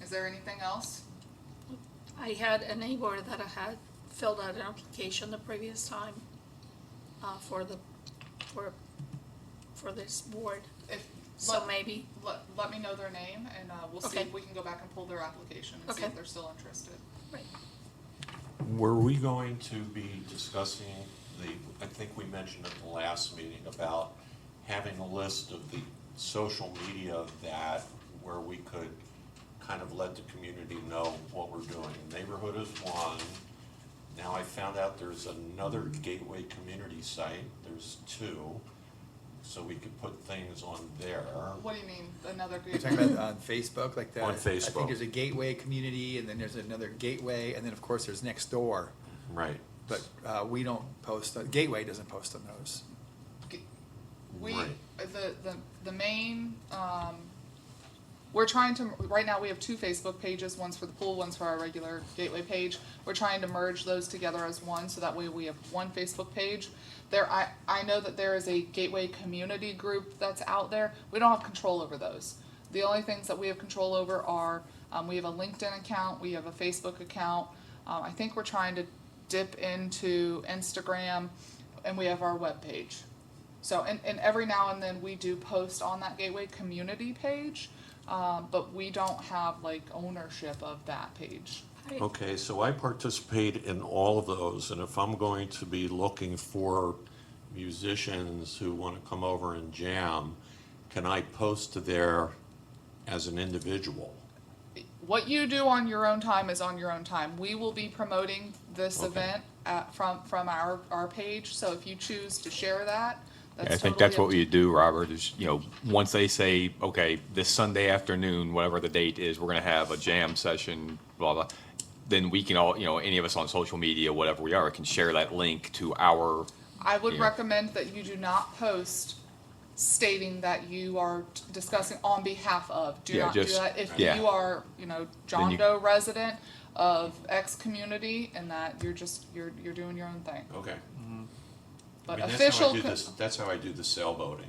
is there anything else? I had a neighbor that I had filled out an application the previous time for this board, If, so maybe, let me know their name and we'll see Okay. if we can go back and pull their application and see Okay. if they're still interested. right. Were we going to be discussing I think we mentioned at the last meeting about having a list of the social media where we could kind of let the community know what we're doing. Neighborhood is one. Now I found out there's another Gateway community site. There's two. So we could put things on there. What do you mean, another You're group? talking about on Facebook, like that? On I Facebook. think there's a Gateway community, and then there's another Gateway, and then of course there's Nextdoor. Right. But we don't post, Gateway doesn't post on those. We, Right. the main, we're trying to, right now we have two Facebook pages, one's for the pool, one's for our regular Gateway page. We're trying to merge those together as one, so that way we have one Facebook page. I know that there is a Gateway community group that's out there. We don't have control over those. The only things that we have control over are, we have a LinkedIn account, we have a Facebook account. I think we're trying to dip into Instagram, and we have our webpage. So, and every now and then we do post on that Gateway community page, but we don't have like ownership of that page. Okay, so I participate in all of those, and if I'm going to be looking for musicians who want to come over and jam, can I post there as an individual? What you do on your own time is on your own time. We will be promoting this Okay. event from our page, so if you choose to share that, that's I think totally that's what up to we do, Robert, is, once they say, okay, this Sunday afternoon, whatever the date is, we're gonna have a jam session, blah, blah, then we can all, any of us on social media, whatever we are, can share that link to our, I would Yeah. recommend that you do not post stating that you are discussing on behalf of. Do Yeah, not do just- that. If yeah. you are, John you- Doe resident of X community, and that you're doing your own thing. Okay. But I mean, official, that's how I do the sailboating.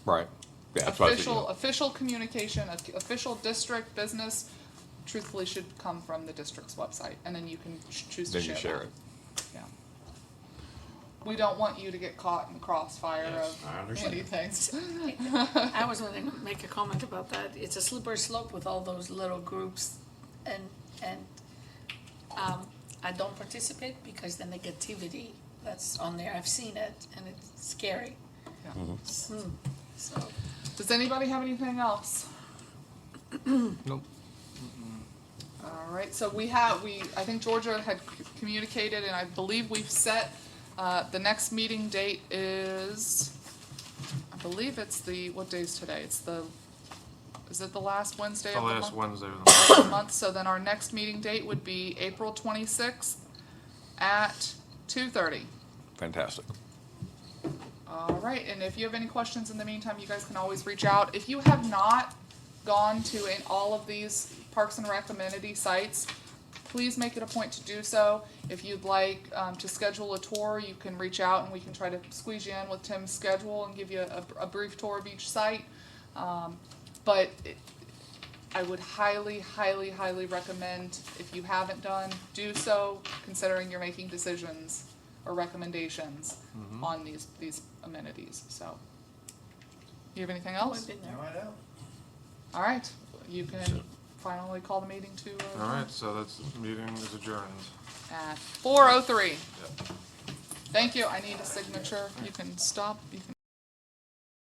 right? Yeah, that's what I was thinking. official communication, official district business, truthfully should come from the district's website, and then you can choose to Then you share that. it. Yeah. We don't want you to get caught in the crossfire Yes, I of understand. anything. I was going to make a comment about that. It's a slippery slope with all those little groups, and I don't participate because the negativity that's on there, I've seen it, and it's scary. So, Does anybody have anything else? Nope. All right, so I think Georgia had communicated, and I believe we've set, the next meeting date is, I believe it's what day is today? Is it the last Wednesday The of the month? last Wednesday of the month. Of the month, so then our next meeting date would be April 26th at 2:30. Fantastic. All right, and if you have any questions in the meantime, you guys can always reach out. If you have not gone to all of these Parks and Rec amenity sites, please make it a point to do so. If you'd like to schedule a tour, you can reach out and we can try to squeeze you in with Tim's schedule and give you a brief tour of each site. But I would highly, highly, highly recommend, if you haven't done, do so, considering you're making decisions or recommendations on these amenities, so. You have anything else? I've been there. No, I don't. All right, you can finally call the meeting to, All right, so that's, meeting is adjourned. at 4:03. Thank you, I need a signature, you can stop, you can